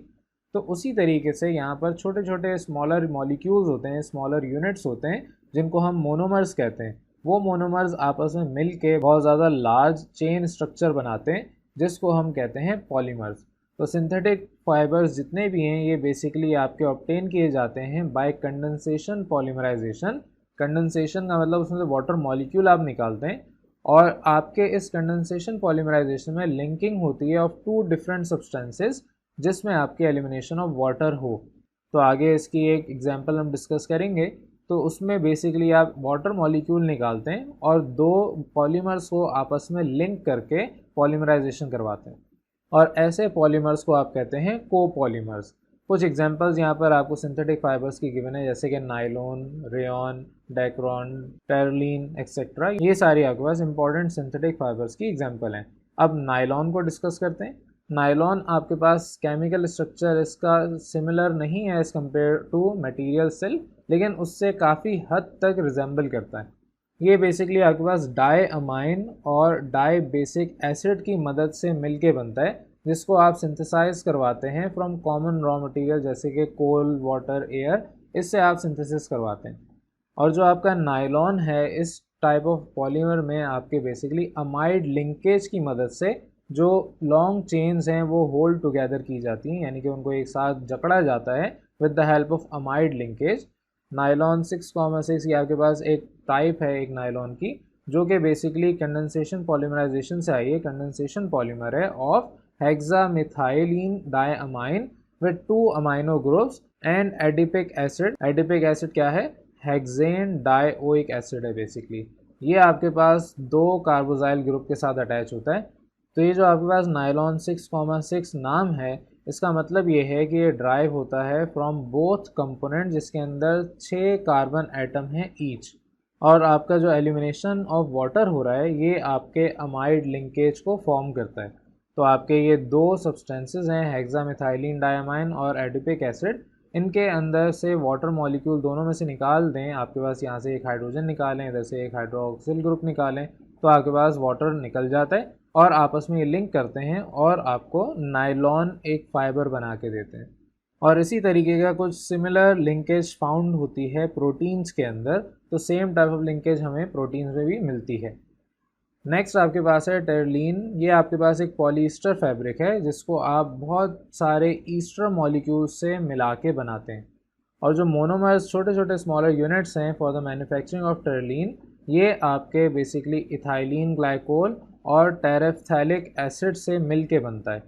तो उसी तरीके से यहाँ पर छोटे छोटे स्मॉलर मॉलिक्यूल्स होते हैं, स्मॉलर यूनिट्स होते हैं जिनको हम मोनोमर्स कहते हैं। वो मोनोमर्स आपस में मिल के बहुत ज़्यादा लार्ज चेन स्ट्रक्चर बनाते हैं जिसको हम कहते हैं पॉलीमर्स। तो सिंथेटिक फाइबर्स जितने भी हैं ये बेसिकली आपके ऑब्टेन किए जाते हैं बाय कंडेंसेशन पॉलीमराइजेशन। कंडेंसेशन का मतलब उसमें से वाटर मॉलिक्यूल आप निकालते हैं, और आपके इस कंडेंसेशन पॉलीमराइजेशन में लिंकिंग होती है ऑफ टू डिफरेंट सब्सटेंसेस जिसमें आपकी एलिमिनेशन ऑफ वाटर हो। तो आगे इसकी एक एग्जांपल हम डिस्कस करेंगे। तो उसमें बेसिकली आप वाटर मॉलिक्यूल निकालते हैं और दो पॉलीमर्स को आपस में लिंक करके पॉलीमराइजेशन करवाते हैं, और ऐसे पॉलीमर्स को आप कहते हैं कोपॉलीमर्स। कुछ एग्जांपल्स यहाँ पर आपको सिंथेटिक फाइबर्स की गिवन है, जैसे कि nylon, rayon, Dacron, Terylene etcetera. ये सारी आपके पास इंपॉर्टेंट सिंथेटिक फाइबर्स की एग्जांपल हैं। अब नायलॉन को डिस्कस करते हैं। नायलॉन आपके पास केमिकल स्ट्रक्चर इसका सिमिलर नहीं है as compared to material silk, लेकिन उससे काफ़ी हद तक रिजेंबल करता है। ये बेसिकली आपके पास डाई अमाइन और डाई बेसिक एसिड की मदद से मिलके बनता है, जिसको आप सिंथेसाइज करवाते हैं फ्रॉम कॉमन रॉ मटेरियल जैसे कि कोल, वाटर, एयर, इससे आप सिंथेसिस करवाते हैं। और जो आपका नायलॉन है इस टाइप ऑफ पॉलीमर में आपके बेसिकली अमाइड लिंकेज की मदद से जो लॉन्ग चेन्स हैं वो होल्ड टुगेदर की जाती हैं, यानी कि उनको एक साथ जकड़ा जाता है with the help of amide linkage. Nylon 6,6 ये आपके पास एक टाइप है एक नायलॉन की, जो कि बेसिकली कंडेंसेशन पॉलीमराइजेशन से आई है। कंडेंसेशन पॉलीमर है of hexamethylene diamine with 2 amino groups and adipic acid. Adipic acid क्या है? हेक्सेन डाइओइक एसिड है बेसिकली। ये आपके पास 2 कार्बोजाइल ग्रुप के साथ अटैच होता है। तो ये जो आपके पास नायलॉन 6,6 नाम है, इसका मतलब ये है कि ये ड्राइव होता है फ्रॉम बोथ कंपोनेंट जिसके अंदर 6 कार्बन एटम हैं ईच। और आपका जो एलिमिनेशन ऑफ वाटर हो रहा है ये आपके अमाइड लिंकेज को फॉर्म करता है। तो आपके ये दो सब्सटेंसेस हैं, हेक्सामिथाइलिन डायमाइन और एडिपिक एसिड, इनके अंदर से वाटर मॉलिक्यूल दोनों में से निकाल दें, आपके पास यहाँ से एक हाइड्रोजन निकालें, इधर से एक हाइड्रोक्सिल ग्रुप निकालें, तो आपके पास वाटर निकल जाता है और आपस में ये लिंक करते हैं और आपको नायलॉन एक फाइबर बना के देते हैं। और इसी तरीके का कुछ सिमिलर लिंकेज फाउंड होती है प्रोटीन्स के अंदर, तो सेम टाइप ऑफ लिंकेज हमें प्रोटीन्स में भी मिलती है। नेक्स्ट आपके पास है टेरलीन। ये आपके पास एक पॉलीस्टर फैब्रिक है जिसको आप बहुत सारे ईस्टर मॉलिक्यूल्स से मिला के बनाते हैं। और जो मोनोमर्स छोटे छोटे स्मॉलर यूनिट्स हैं फॉर द मैन्युफैक्चरिंग ऑफ टेरलीन, ये आपके बेसिकली इथाइलिन ग्लाइकोल और टेरेफ्थैलिक एसिड से मिल के बनता है।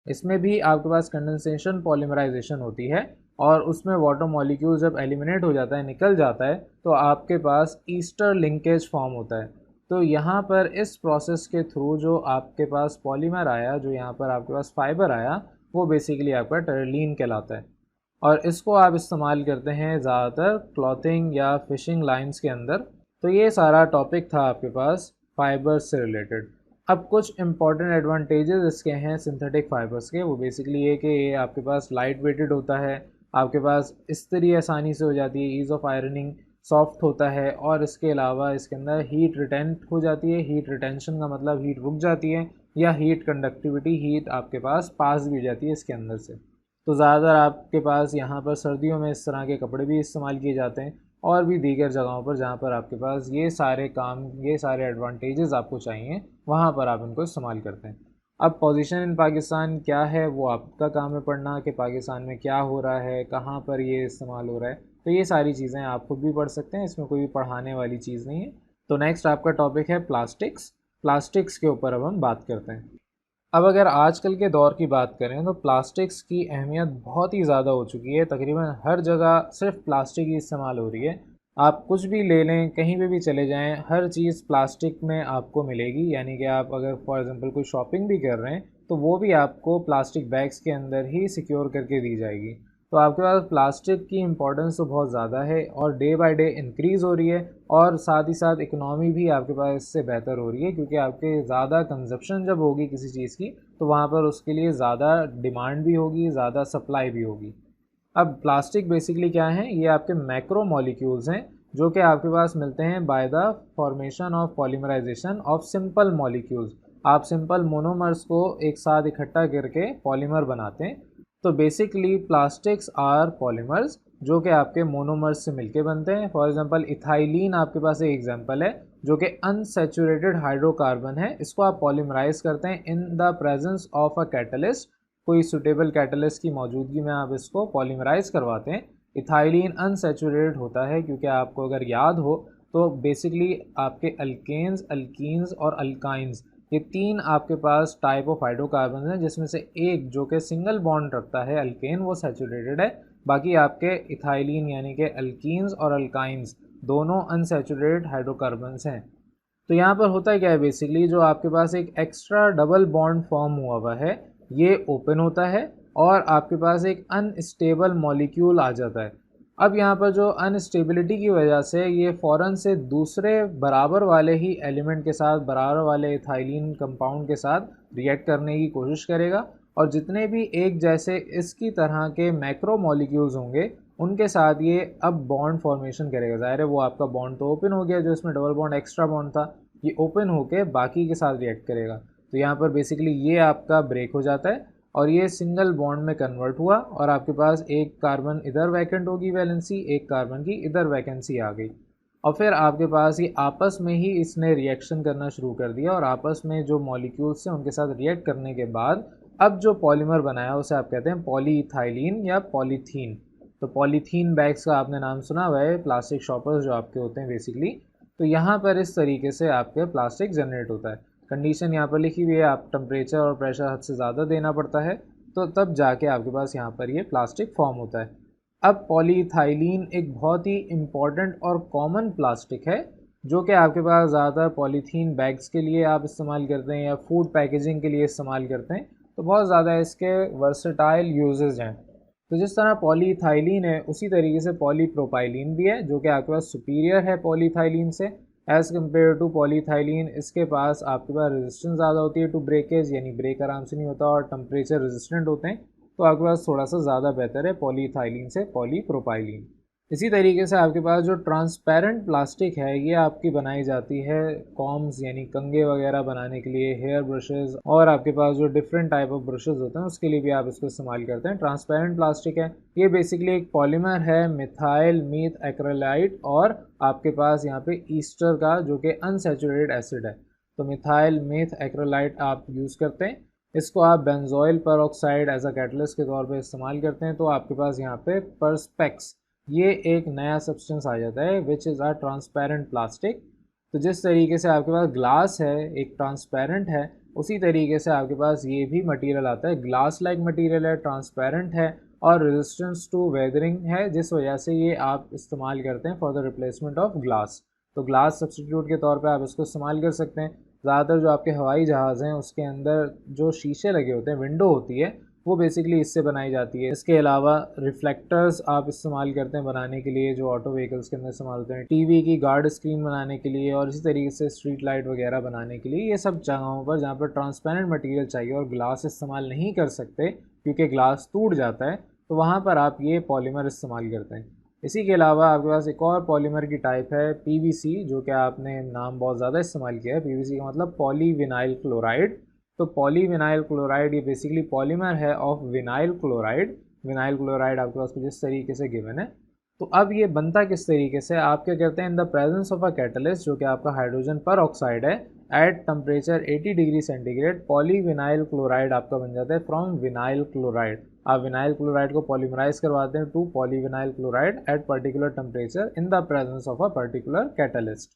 इसमें भी आपके पास कंडेंसेशन पॉलीमराइजेशन होती है और उसमें वाटर मॉलिक्यूल जब एलिमिनेट हो जाता है, निकल जाता है, तो आपके पास ईस्टर लिंकेज फॉर्म होता है। तो यहाँ पर इस प्रोसेस के थ्रू जो आपके पास पॉलीमर आया, जो यहाँ पर आपके पास फाइबर आया, वो बेसिकली आपका टेरलीन कहलाता है। और इसको आप इस्तेमाल करते हैं ज़्यादातर क्लॉथिंग या फिशिंग लाइंस के अंदर। तो ये सारा टॉपिक था आपके पास फाइबर्स से रिलेटेड। अब कुछ इंपॉर्टेंट एडवांटेजेस इसके हैं सिंथेटिक फाइबर्स के, वो बेसिकली ये कि ये आपके पास लाइट वेटेड होता है, आपके पास इस्त्री आसानी से हो जाती है, ईज़ ऑफ आयरनिंग, सॉफ्ट होता है, और इसके अलावा इसके अंदर हीट रिटेंट हो जाती है। हीट रिटेंशन का मतलब हीट रुक जाती है, या हीट कंडक्टिविटी, हीट आपके पास पास भी हो जाती है इसके अंदर से। तो ज़्यादातर आपके पास यहाँ पर सर्दियों में इस तरह के कपड़े भी इस्तेमाल किए जाते हैं, और भी दीगर जगहों पर जहाँ पर आपके पास ये सारे काम, ये सारे एडवांटेजेस आपको चाहिए, वहाँ पर आप इनको इस्तेमाल करते हैं। अब पोजीशन इन पाकिस्तान क्या है वो आपका काम है पढ़ना, कि पाकिस्तान में क्या हो रहा है, कहाँ पर ये इस्तेमाल हो रहा है। तो ये सारी चीज़ें आप खुद भी पढ़ सकते हैं, इसमें कोई भी पढ़ाने वाली चीज़ नहीं है। तो नेक्स्ट आपका टॉपिक है प्लास्टिक्स। प्लास्टिक्स के ऊपर अब हम बात करते हैं। अब अगर आजकल के दौर की बात करें तो प्लास्टिक्स की अहमियत बहुत ही ज़्यादा हो चुकी है। तकरीबन हर जगह सिर्फ प्लास्टिक ही इस्तेमाल हो रही है। आप कुछ भी ले लें, कहीं पे भी चले जाएं, हर चीज़ प्लास्टिक में आपको मिलेगी। यानी कि आप अगर फॉर एग्ज़ाम्पल कोई शॉपिंग भी कर रहे हैं तो वो भी आपको प्लास्टिक बैग्स के अंदर ही सिक्योर करके दी जाएगी। तो आपके पास प्लास्टिक की इम्पोर्टेंस तो बहुत ज़्यादा है और डे बाय डे इंक्रीज़ हो रही है, और साथ ही साथ इकोनॉमी भी आपके पास इससे बेहतर हो रही है, क्योंकि आपके ज़्यादा कंजप्शन जब होगी किसी चीज़ की तो वहाँ पर उसके लिए ज़्यादा डिमांड भी होगी, ज़्यादा सप्लाई भी होगी। अब प्लास्टिक बेसिकली क्या है, ये आपके मैक्रो मॉलिक्यूल्स हैं जो कि आपके पास मिलते हैं by the formation of polymerization of simple molecules. आप सिंपल मोनोमर्स को एक साथ इकट्ठा करके पॉलीमर बनाते हैं। तो बेसिकली प्लास्टिक्स आर पॉलीमर्स जो कि आपके मोनोमर्स से मिलके बनते हैं। फॉर एग्जांपल इथाइलिन आपके पास एक एग्जांपल है जो कि अनसैचुरेटेड हाइड्रोकार्बन है। इसको आप पॉलीमराइज करते हैं in the presence of a catalyst, कोई सुटेबल कैटलिस्ट की मौजूदगी में आप इसको पॉलीमराइज करवाते हैं। इथाइलिन अनसैचुरेटेड होता है क्योंकि आपको अगर याद हो तो बेसिकली आपके अल्केन्स, अल्कीन्स और अल्काइंस, ये तीन आपके पास टाइप ऑफ हाइड्रोकार्बन हैं, जिसमें से एक जो कि सिंगल बॉन्ड रखता है अल्केन, वो सैचुरेटेड है। बाकी आपके इथाइलिन यानी कि अल्कीन्स और अल्काइंस दोनों अनसैचुरेटेड हाइड्रोकार्बन्स हैं। तो यहाँ पर होता क्या है, बेसिकली जो आपके पास एक एक्स्ट्रा डबल बॉन्ड फॉर्म हुआ है ये ओपन होता है और आपके पास एक अनस्टेबल मॉलिक्यूल आ जाता है। अब यहाँ पर जो अनस्टेबिलिटी की वजह से ये फ़ौरन से दूसरे बराबर वाले ही एलिमेंट के साथ, बराबर वाले इथाइलिन कंपाउंड के साथ रिएक्ट करने की कोशिश करेगा, और जितने भी एक जैसे इसकी तरह के मैक्रो मॉलिक्यूल्स होंगे उनके साथ ये अब बॉन्ड फॉर्मेशन करेगा। ज़ाहिर है वो आपका बॉन्ड तो ओपन हो गया, जो इसमें डबल बॉन्ड एक्स्ट्रा बॉन्ड था ये ओपन होके बाकी के साथ रिएक्ट करेगा। तो यहाँ पर बेसिकली ये आपका ब्रेक हो जाता है और ये सिंगल बॉन्ड में कन्वर्ट हुआ, और आपके पास एक कार्बन इधर वैकेंट होगी वैलेंसी, एक कार्बन की इधर वैकेंसी आ गई, और फिर आपके पास ये आपस में ही इसने रिएक्शन करना शुरू कर दिया, और आपस में जो मॉलिक्यूल्स हैं उनके साथ रिएक्ट करने के बाद अब जो पॉलीमर बनाया उसे आप कहते हैं पॉलीइथाइलिन या पॉलीथीन। तो पॉलीथीन बैग्स का आपने नाम सुना हुआ है, प्लास्टिक शॉपर्स जो आपके होते हैं बेसिकली। तो यहाँ पर इस तरीके से आपके प्लास्टिक जनरेट होता है। कंडीशन यहाँ पर लिखी हुई है, आप टेम्परेचर और प्रेशर हद से ज़्यादा देना पड़ता है तो तब जाके आपके पास यहाँ पर ये प्लास्टिक फॉर्म होता है। अब पॉलीइथाइलिन एक बहुत ही इम्पॉर्टेंट और कॉमन प्लास्टिक है जो कि आपके पास ज़्यादातर पॉलीथीन बैग्स के लिए आप इस्तेमाल करते हैं या फूड पैकेजिंग के लिए इस्तेमाल करते हैं। तो बहुत ज़्यादा इसके वर्सेटाइल यूजेस हैं। तो जिस तरह पॉलीइथाइलिन है उसी तरीके से पॉलीप्रोपाइलिन भी है, जो कि आपके पास सुपीरियर है पॉलीइथाइलिन से एज़ कम्पेयर टू पॉलीइथाइलिन। इसके पास आपके पास रेजिस्टेंस ज़्यादा होती है टू ब्रेकेज, यानी ब्रेक आराम से नहीं होता, और टेम्परेचर रेजिस्टेंट होते हैं। तो आपके पास थोड़ा सा ज़्यादा बेहतर है पॉलीइथाइलिन से पॉलीप्रोपाइलिन। इसी तरीके से आपके पास जो ट्रांसपेरेंट प्लास्टिक है ये आपकी बनाई जाती है कॉम्स यानी कंघे वगैरह बनाने के लिए, हेयर ब्रशेज़, और आपके पास जो डिफरेंट टाइप ऑफ ब्रशेज़ होते हैं उसके लिए भी आप इसको इस्तेमाल करते हैं। ट्रांसपेरेंट प्लास्टिक है, ये बेसिकली एक पॉलीमर है मिथाइल मीथ एक्रेलाइट, और आपके पास यहाँ पे ईस्टर का जो कि अनसैचुरेटेड एसिड है। तो मिथाइल मीथ एक्रेलाइट आप यूज़ करते हैं, इसको आप benzoyl peroxide as a catalyst के तौर पे इस्तेमाल करते हैं। तो आपके पास यहाँ पे perspex ये एक नया सब्सटेंस आ जाता है which is a transparent plastic. तो जिस तरीके से आपके पास ग्लास है एक ट्रांसपेरेंट है, उसी तरीके से आपके पास ये भी मटेरियल आता है, ग्लास लाइक मटेरियल है, ट्रांसपेरेंट है और रेजिस्टेंस टू वेदरिंग है, जिस वजह से ये आप इस्तेमाल करते हैं for the replacement of glass. तो ग्लास सब्सटीट्यूट के तौर पे आप इसको इस्तेमाल कर सकते हैं। ज़्यादातर जो आपके हवाई जहाज़ हैं उसके अंदर जो शीशे लगे होते हैं, विंडो होती है, वो बेसिकली इससे बनाई जाती है। इसके अलावा रिफ्लेक्टर्स आप इस्तेमाल करते हैं बनाने के लिए, जो ऑटो व्हीकल्स के अंदर इस्तेमाल होते हैं, टीवी की गार्ड स्क्रीन बनाने के लिए, और इसी तरीके से स्ट्रीट लाइट वगैरह बनाने के लिए। ये सब जगहों पर जहाँ पर ट्रांसपेरेंट मटेरियल चाहिए और ग्लास इस्तेमाल नहीं कर सकते क्योंकि ग्लास टूट जाता है, तो वहाँ पर आप ये पॉलीमर इस्तेमाल करते हैं। इसी के अलावा आपके पास एक और पॉलीमर की टाइप है पीवीसी, जो कि आपने नाम बहुत ज़्यादा इस्तेमाल किया है। पीवीसी का मतलब पॉलीविनाइल क्लोराइड। तो पॉलीविनाइल क्लोराइड ये बेसिकली पॉलीमर है of vinyl chloride. Vinyl chloride आपके पास कुछ इस तरीके से गिवन है। तो अब ये बनता किस तरीके से, आप क्या करते हैं, in the presence of a catalyst जो कि आपका हाइड्रोजन पर ऑक्साइड है, at temperature 80 degree centigrade polyvinyl chloride आपका बन जाता है फ्रॉम विनाइल क्लोराइड। आप विनाइल क्लोराइड को पॉलीमराइज करवाते हैं to polyvinyl chloride at particular temperature in the presence of a particular catalyst.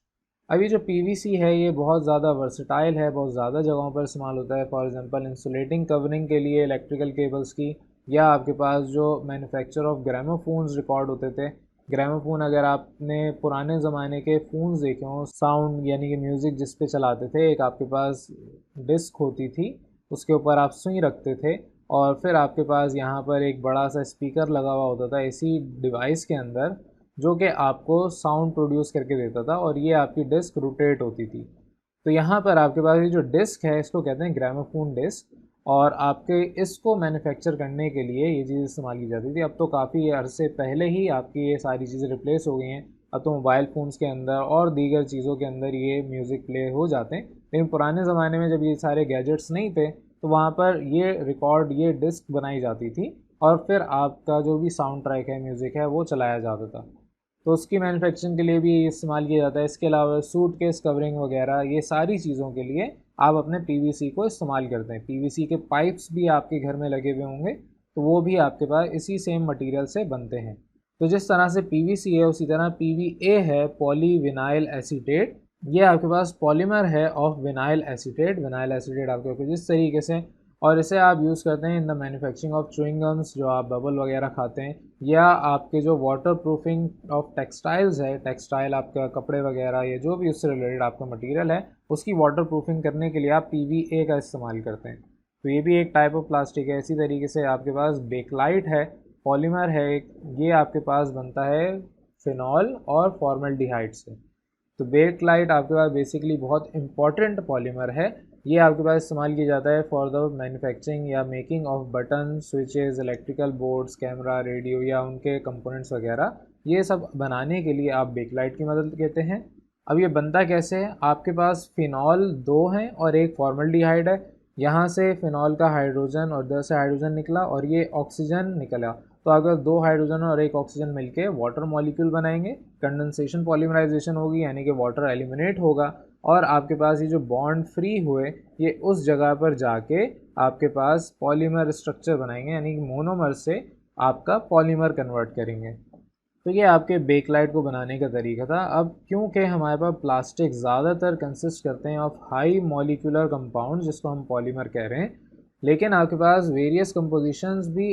अभी जो पीवीसी है ये बहुत ज़्यादा वर्सटाइल है, बहुत ज़्यादा जगहों पर इस्तेमाल होता है। फॉर एग्जांपल इंसुलेटिंग कवरिंग के लिए इलेक्ट्रिकल केबल्स की, या आपके पास जो मैन्युफैक्चर ऑफ ग्रामोफोन्स रिकॉर्ड होते थे। ग्रामोफोन अगर आपने पुराने ज़माने के फ़ोन्स देखे हों, साउंड यानी कि म्यूज़िक जिस पे चलाते थे, एक आपके पास डिस्क होती थी, उसके ऊपर आप सुई रखते थे, और फिर आपके पास यहाँ पर एक बड़ा सा स्पीकर लगा हुआ होता था इसी डिवाइस के अंदर, जो कि आपको साउंड प्रोड्यूस करके देता था, और ये आपकी डिस्क रोटेट होती थी। तो यहाँ पर आपके पास ये जो डिस्क है इसको कहते हैं ग्रामोफोन डिस्क, और आपके इसको मैन्युफैक्चर करने के लिए ये चीज़ इस्तेमाल की जाती थी। अब तो काफ़ी अरसे पहले ही आपकी ये सारी चीज़ें रिप्लेस हो गई हैं। अब तो मोबाइल फ़ोन्स के अंदर और दीगर चीज़ों के अंदर ये म्यूज़िक प्ले हो जाते हैं। लेकिन पुराने ज़माने में जब ये सारे गैजेट्स नहीं थे तो वहाँ पर ये रिकॉर्ड, ये डिस्क बनाई जाती थी, और फिर आपका जो भी साउंड ट्रैक है, म्यूज़िक है, वो चलाया जाता था। तो उसकी मैन्युफैक्चरिंग के लिए भी इस्तेमाल किया जाता है। इसके अलावा सूट केस कवरिंग वगैरह, ये सारी चीज़ों के लिए आप अपने पीवीसी को इस्तेमाल करते हैं। पीवीसी के पाइप्स भी आपके घर में लगे हुए होंगे, तो वो भी आपके पास इसी सेम मटेरियल से बनते हैं। तो जिस तरह से पीवीसी है उसी तरह पीवीए है, पॉलीविनाइल एसीटेट। ये आपके पास पॉलीमर है of vinyl acetate. Vinyl acetate आपके पास इस तरीके से, और इसे आप यूज़ करते हैं in the manufacturing of chewing gums, जो आप बबल वगैरह खाते हैं, या आपके जो वाटर प्रूफिंग ऑफ टेक्सटाइल्स है, टेक्सटाइल आपका कपड़े वगैरह या जो भी उससे रिलेटेड आपका मटेरियल है, उसकी वाटर प्रूफिंग करने के लिए आप पीवीए का इस्तेमाल करते हैं। तो ये भी एक टाइप ऑफ प्लास्टिक है। इसी तरीके से आपके पास बेकलाइट है, पॉलीमर है एक, ये आपके पास बनता है फिनॉल और फॉर्मल्डिहाइड से। तो बेकलाइट आपके पास बेसिकली बहुत इंपॉर्टेंट पॉलीमर है। ये आपके पास इस्तेमाल किया जाता है फॉर द मैन्युफैक्चरिंग या making off button, switches, electrical boards, camera, radio या उनके कंपोनेंट्स वगैरह, ये सब बनाने के लिए आप बेकलाइट की मदद लेते हैं। अब ये बनता कैसे है, आपके पास फिनॉल दो हैं और एक फॉर्मल्डिहाइड है। यहाँ से फिनॉल का हाइड्रोजन और इधर से हाइड्रोजन निकला और ये ऑक्सीजन निकला। तो अगर दो हाइड्रोजन और एक ऑक्सीजन मिलके वाटर मॉलिक्यूल बनाएंगे, कंडेंसेशन पॉलीमराइजेशन होगी, यानी कि वाटर एलिमिनेट होगा, और आपके पास ये जो बॉन्ड फ्री हुए ये उस जगह पर जाके आपके पास पॉलीमर स्ट्रक्चर बनाएंगे, यानी कि मोनोमर से आपका पॉलीमर कन्वर्ट करेंगे। तो ये आपके बेकलाइट को बनाने का तरीका था। अब क्योंकि हमारे पास प्लास्टिक ज़्यादातर कंसिस्ट करते हैं ऑफ हाई मॉलिक्यूलर कंपाउंड, जिसको हम पॉलीमर कह रहे हैं, लेकिन आपके पास वेरियस कंपोजिशंस भी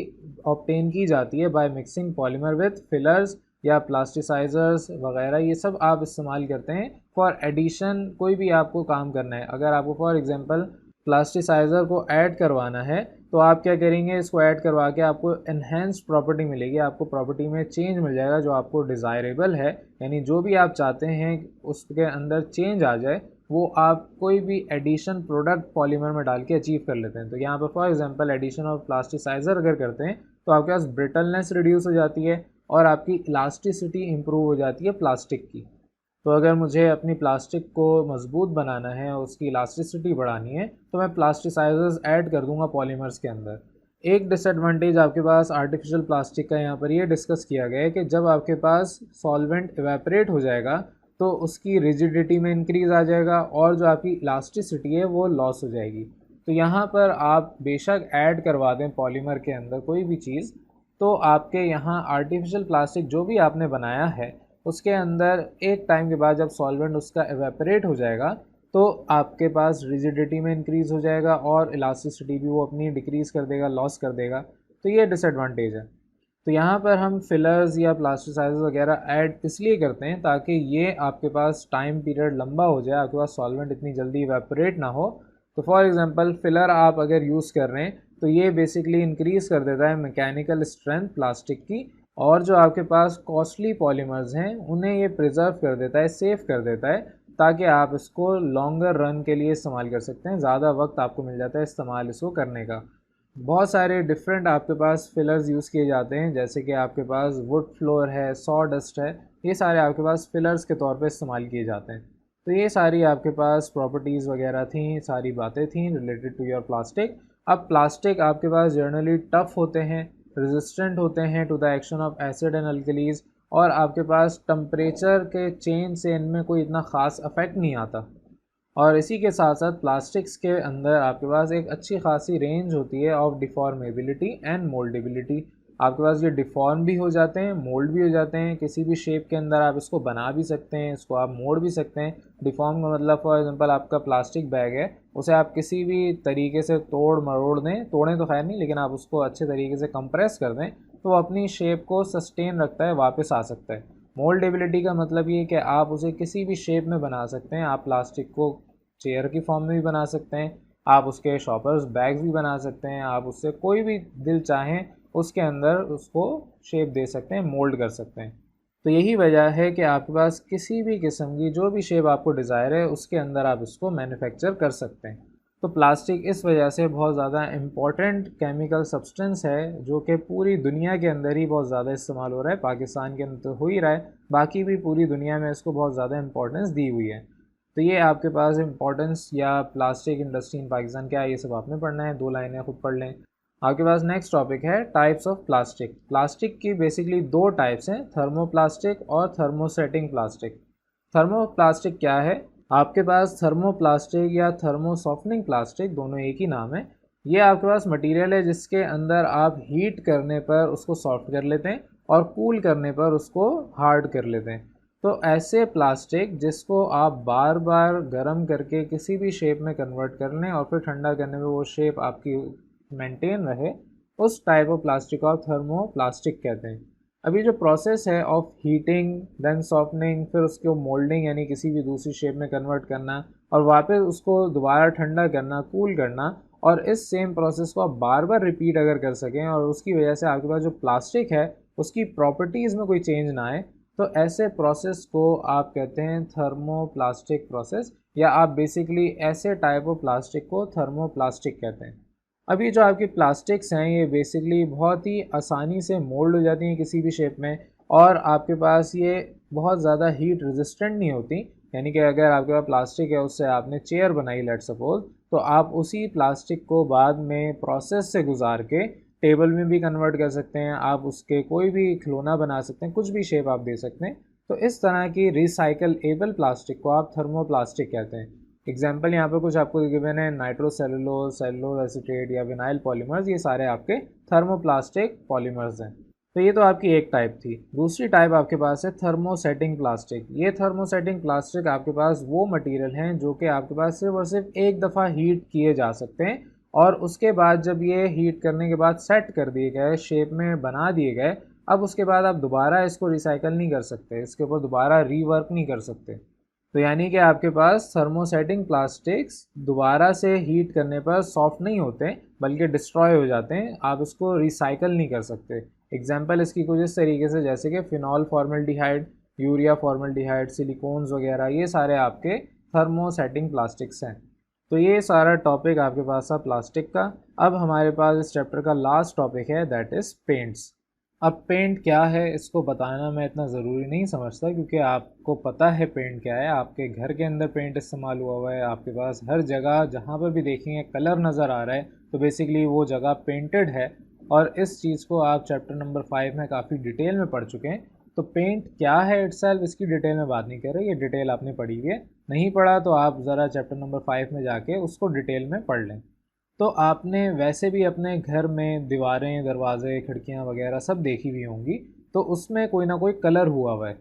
ऑब्टेन की जाती है by mixing polymer with fillers या प्लास्टिसाइजर्स वगैरह। ये सब आप इस्तेमाल करते हैं फॉर एडिशन। कोई भी आपको काम करना है, अगर आपको फॉर एग्जांपल प्लास्टिसाइज़र को ऐड करवाना है तो आप क्या करेंगे, इसको ऐड करवा के आपको एनहेंस्ड प्रॉपर्टी मिलेगी, आपको प्रॉपर्टी में चेंज मिल जाएगा जो आपको डिज़ायरेबल है, यानी जो भी आप चाहते हैं उसके अंदर चेंज आ जाए, वो आप कोई भी एडिशन प्रोडक्ट पॉलीमर में डाल के अचीव कर लेते हैं। तो यहाँ पर for example addition of plasticizer अगर करते हैं तो आपके पास ब्रिटलनेस रिड्यूस हो जाती है और आपकी इलास्टिसिटी इम्प्रूव हो जाती है प्लास्टिक की। तो अगर मुझे अपनी प्लास्टिक को मजबूत बनाना है और उसकी इलास्टिसिटी बढ़ानी है तो मैं प्लास्टिसाइजर्स ऐड कर दूंगा पॉलीमर्स के अंदर। एक डिसएडवांटेज आपके पास आर्टिफिशियल प्लास्टिक का यहाँ पर ये डिस्कस किया गया है कि जब आपके पास सॉल्वेंट इवेपरेट हो जाएगा तो उसकी रिजिडिटी में इंक्रीज़ आ जाएगा और जो आपकी इलास्टिसिटी है वो लॉस हो जाएगी। तो यहाँ पर आप बेशक ऐड करवा दें पॉलीमर के अंदर कोई भी चीज़, तो आपके यहाँ आर्टिफिशियल प्लास्टिक जो भी आपने बनाया है उसके अंदर एक टाइम के बाद जब सॉल्वेंट उसका एवेपरेट हो जाएगा तो आपके पास रिजिडिटी में इंक्रीज़ हो जाएगा और इलास्टिसिटी भी वो अपनी डिक्रीज़ कर देगा, लॉस कर देगा। तो ये डिसएडवांटेज है। तो यहाँ पर हम फिलर्स या प्लास्टिसाइजर्स वगैरह ऐड इसलिए करते हैं ताकि ये आपके पास टाइम पीरियड लंबा हो जाए, आपके पास सॉल्वेंट इतनी जल्दी इवेपरेट ना हो। तो फॉर एग्जांपल फिलर आप अगर यूज़ कर रहे हैं तो ये बेसिकली इंक्रीज़ कर देता है मैकेनिकल स्ट्रेंथ प्लास्टिक की, और जो आपके पास कॉस्टली पॉलीमर्स हैं उन्हें ये प्रिजर्व कर देता है, सेव कर देता है, ताकि आप इसको लॉन्गर रन के लिए इस्तेमाल कर सकते हैं। ज़्यादा वक्त आपको मिल जाता है इस्तेमाल इसको करने का। बहुत सारे डिफरेंट आपके पास फिलर्स यूज़ किए जाते हैं, जैसे कि आपके पास वुड फ्लोर है, सॉ डस्ट है, ये सारे आपके पास फिलर्स के तौर पे इस्तेमाल किए जाते हैं। तो ये सारी आपके पास प्रॉपर्टीज़ वगैरह थी, सारी बातें थी रिलेटेड टू योर प्लास्टिक। अब प्लास्टिक आपके पास जनरली टफ़ होते हैं, रेजिस्टेंट होते हैं to the action of acid and alkalis, और आपके पास टम्परेचर के चेंज से इनमें कोई इतना ख़ास अफेक्ट नहीं आता। और इसी के साथ साथ प्लास्टिक्स के अंदर आपके पास एक अच्छी खासी रेंज होती है ऑफ डिफॉर्मेबिलिटी एंड मोल्डेबिलिटी। आपके पास ये डिफॉर्म भी हो जाते हैं, मोल्ड भी हो जाते हैं, किसी भी शेप के अंदर आप इसको बना भी सकते हैं, इसको आप मोड़ भी सकते हैं। डिफॉर्म का मतलब फॉर एग्जांपल आपका प्लास्टिक बैग है, उसे आप किसी भी तरीके से तोड़ मरोड़ दें, तोड़ें तो खैर नहीं, लेकिन आप उसको अच्छे तरीके से कंप्रेस कर दें तो अपनी शेप को सस्टेन रखता है, वापस आ सकता है। मोल्डेबिलिटी का मतलब ये कि आप उसे किसी भी शेप में बना सकते हैं। आप प्लास्टिक को चेयर की फॉर्म में भी बना सकते हैं, आप उसके शॉपर्स बैग्स भी बना सकते हैं, आप उससे कोई भी दिल चाहें उसके अंदर उसको शेप दे सकते हैं, मोल्ड कर सकते हैं। तो यही वजह है कि आपके पास किसी भी किस्म की जो भी शेप आपको डिज़ायर है उसके अंदर आप इसको मैन्युफैक्चर कर सकते हैं। तो प्लास्टिक इस वजह से बहुत ज़्यादा इम्पॉर्टेंट केमिकल सब्सटेंस है जो कि पूरी दुनिया के अंदर ही बहुत ज़्यादा इस्तेमाल हो रहा है। पाकिस्तान के अंदर तो हो ही रहा है, बाकी भी पूरी दुनिया में इसको बहुत ज़्यादा इंपॉर्टेंस दी हुई है। तो ये आपके पास इंपॉर्टेंस या प्लास्टिक इंडस्ट्री इन पाकिस्तान क्या है, ये सब आपने पढ़ना है, 2 लाइनें खुद पढ़ लें। आपके पास नेक्स्ट टॉपिक है टाइप्स ऑफ प्लास्टिक। प्लास्टिक की बेसिकली 2 टाइप्स हैं, थर्मोप्लास्टिक और थर्मोसेटिंग प्लास्टिक। थर्मोप्लास्टिक क्या है? आपके पास थर्मोप्लास्टिक या थर्मोसॉफ्टनिंग प्लास्टिक दोनों एक ही नाम है। ये आपके पास मटेरियल है जिसके अंदर आप हीट करने पर उसको सॉफ्ट कर लेते हैं और कूल करने पर उसको हार्ड कर लेते हैं। तो ऐसे प्लास्टिक जिसको आप बार बार गर्म करके किसी भी शेप में कन्वर्ट कर लें और फिर ठंडा करने में वो शेप आपकी मेंटेन रहे, उस टाइप ऑफ प्लास्टिक को आप थर्मोप्लास्टिक कहते हैं। अभी जो प्रोसेस है ऑफ हीटिंग देन सॉफ्टनिंग फिर उसको मोल्डिंग यानी किसी भी दूसरी शेप में कन्वर्ट करना और वापस उसको दोबारा ठंडा करना, कूल करना, और इस सेम प्रोसेस को आप बार बार रिपीट अगर कर सकें और उसकी वजह से आपके पास जो प्लास्टिक है उसकी प्रॉपर्टीज़ में कोई चेंज ना आए, तो ऐसे प्रोसेस को आप कहते हैं थर्मोप्लास्टिक प्रोसेस, या आप बेसिकली ऐसे टाइप ऑफ प्लास्टिक को थर्मोप्लास्टिक कहते हैं। अभी जो आपकी प्लास्टिक्स हैं ये बेसिकली बहुत ही आसानी से मोल्ड हो जाती हैं किसी भी शेप में, और आपके पास ये बहुत ज़्यादा हीट रेजिस्टेंट नहीं होती। यानी कि अगर आपके पास प्लास्टिक है उससे आपने चेयर बनाई लेट सपोज, तो आप उसी प्लास्टिक को बाद में प्रोसेस से गुजार के टेबल में भी कन्वर्ट कर सकते हैं, आप उसके कोई भी खिलौना बना सकते हैं, कुछ भी शेप आप दे सकते हैं। तो इस तरह की रिसाइकलेबल प्लास्टिक को आप थर्मोप्लास्टिक कहते हैं। एग्जाम्पल यहाँ पे कुछ आपको गिवन है, नाइट्रोसेलुलोज, सेलुलोज एसीटेट या विनाइल पॉलीमर्स, ये सारे आपके थर्मोप्लास्टिक पॉलीमर्स हैं। तो ये तो आपकी एक टाइप थी। दूसरी टाइप आपके पास है थर्मोसेटिंग प्लास्टिक। ये थर्मोसेटिंग प्लास्टिक आपके पास वो मटेरियल हैं जो कि आपके पास सिर्फ और सिर्फ एक दफ़ा हीट किए जा सकते हैं, और उसके बाद जब ये हीट करने के बाद सेट कर दिए गए, शेप में बना दिए गए, अब उसके बाद आप दोबारा इसको रिसाइकल नहीं कर सकते, इसके ऊपर दोबारा रीवर्क नहीं कर सकते। तो यानी कि आपके पास थर्मोसेटिंग प्लास्टिक्स दोबारा से हीट करने पर सॉफ्ट नहीं होते बल्कि डिस्ट्रॉय हो जाते हैं, आप इसको रिसाइकल नहीं कर सकते। एग्जांपल इसकी कुछ इस तरीके से जैसे कि phenol formaldehyde, urea formaldehyde, silicones वगैरह, ये सारे आपके थर्मोसेटिंग प्लास्टिक्स हैं। तो ये सारा टॉपिक आपके पास था प्लास्टिक का। अब हमारे पास इस चैप्टर का लास्ट टॉपिक है, दैट इज़ पेंट्स। अब पेंट क्या है इसको बताना मैं इतना ज़रूरी नहीं समझता, क्योंकि आपको पता है पेंट क्या है। आपके घर के अंदर पेंट इस्तेमाल हुआ है, आपके पास हर जगह जहाँ पर भी देखेंगे कलर नज़र आ रहा है तो बेसिकली वो जगह पेंटेड है। और इस चीज़ को आप चैप्टर नंबर 5 में काफ़ी डिटेल में पढ़ चुके हैं। तो पेंट क्या है इटसेल्फ इसकी डिटेल में बात नहीं कर रहे, ये डिटेल आपने पढ़ी हुई है। नहीं पढ़ा तो आप ज़रा चैप्टर नंबर 5 में जाके उसको डिटेल में पढ़ लें। तो आपने वैसे भी अपने घर में दीवारें, दरवाजे, खिड़कियां वगैरह सब देखी हुई होंगी, तो उसमें कोई ना कोई कलर हुआ है।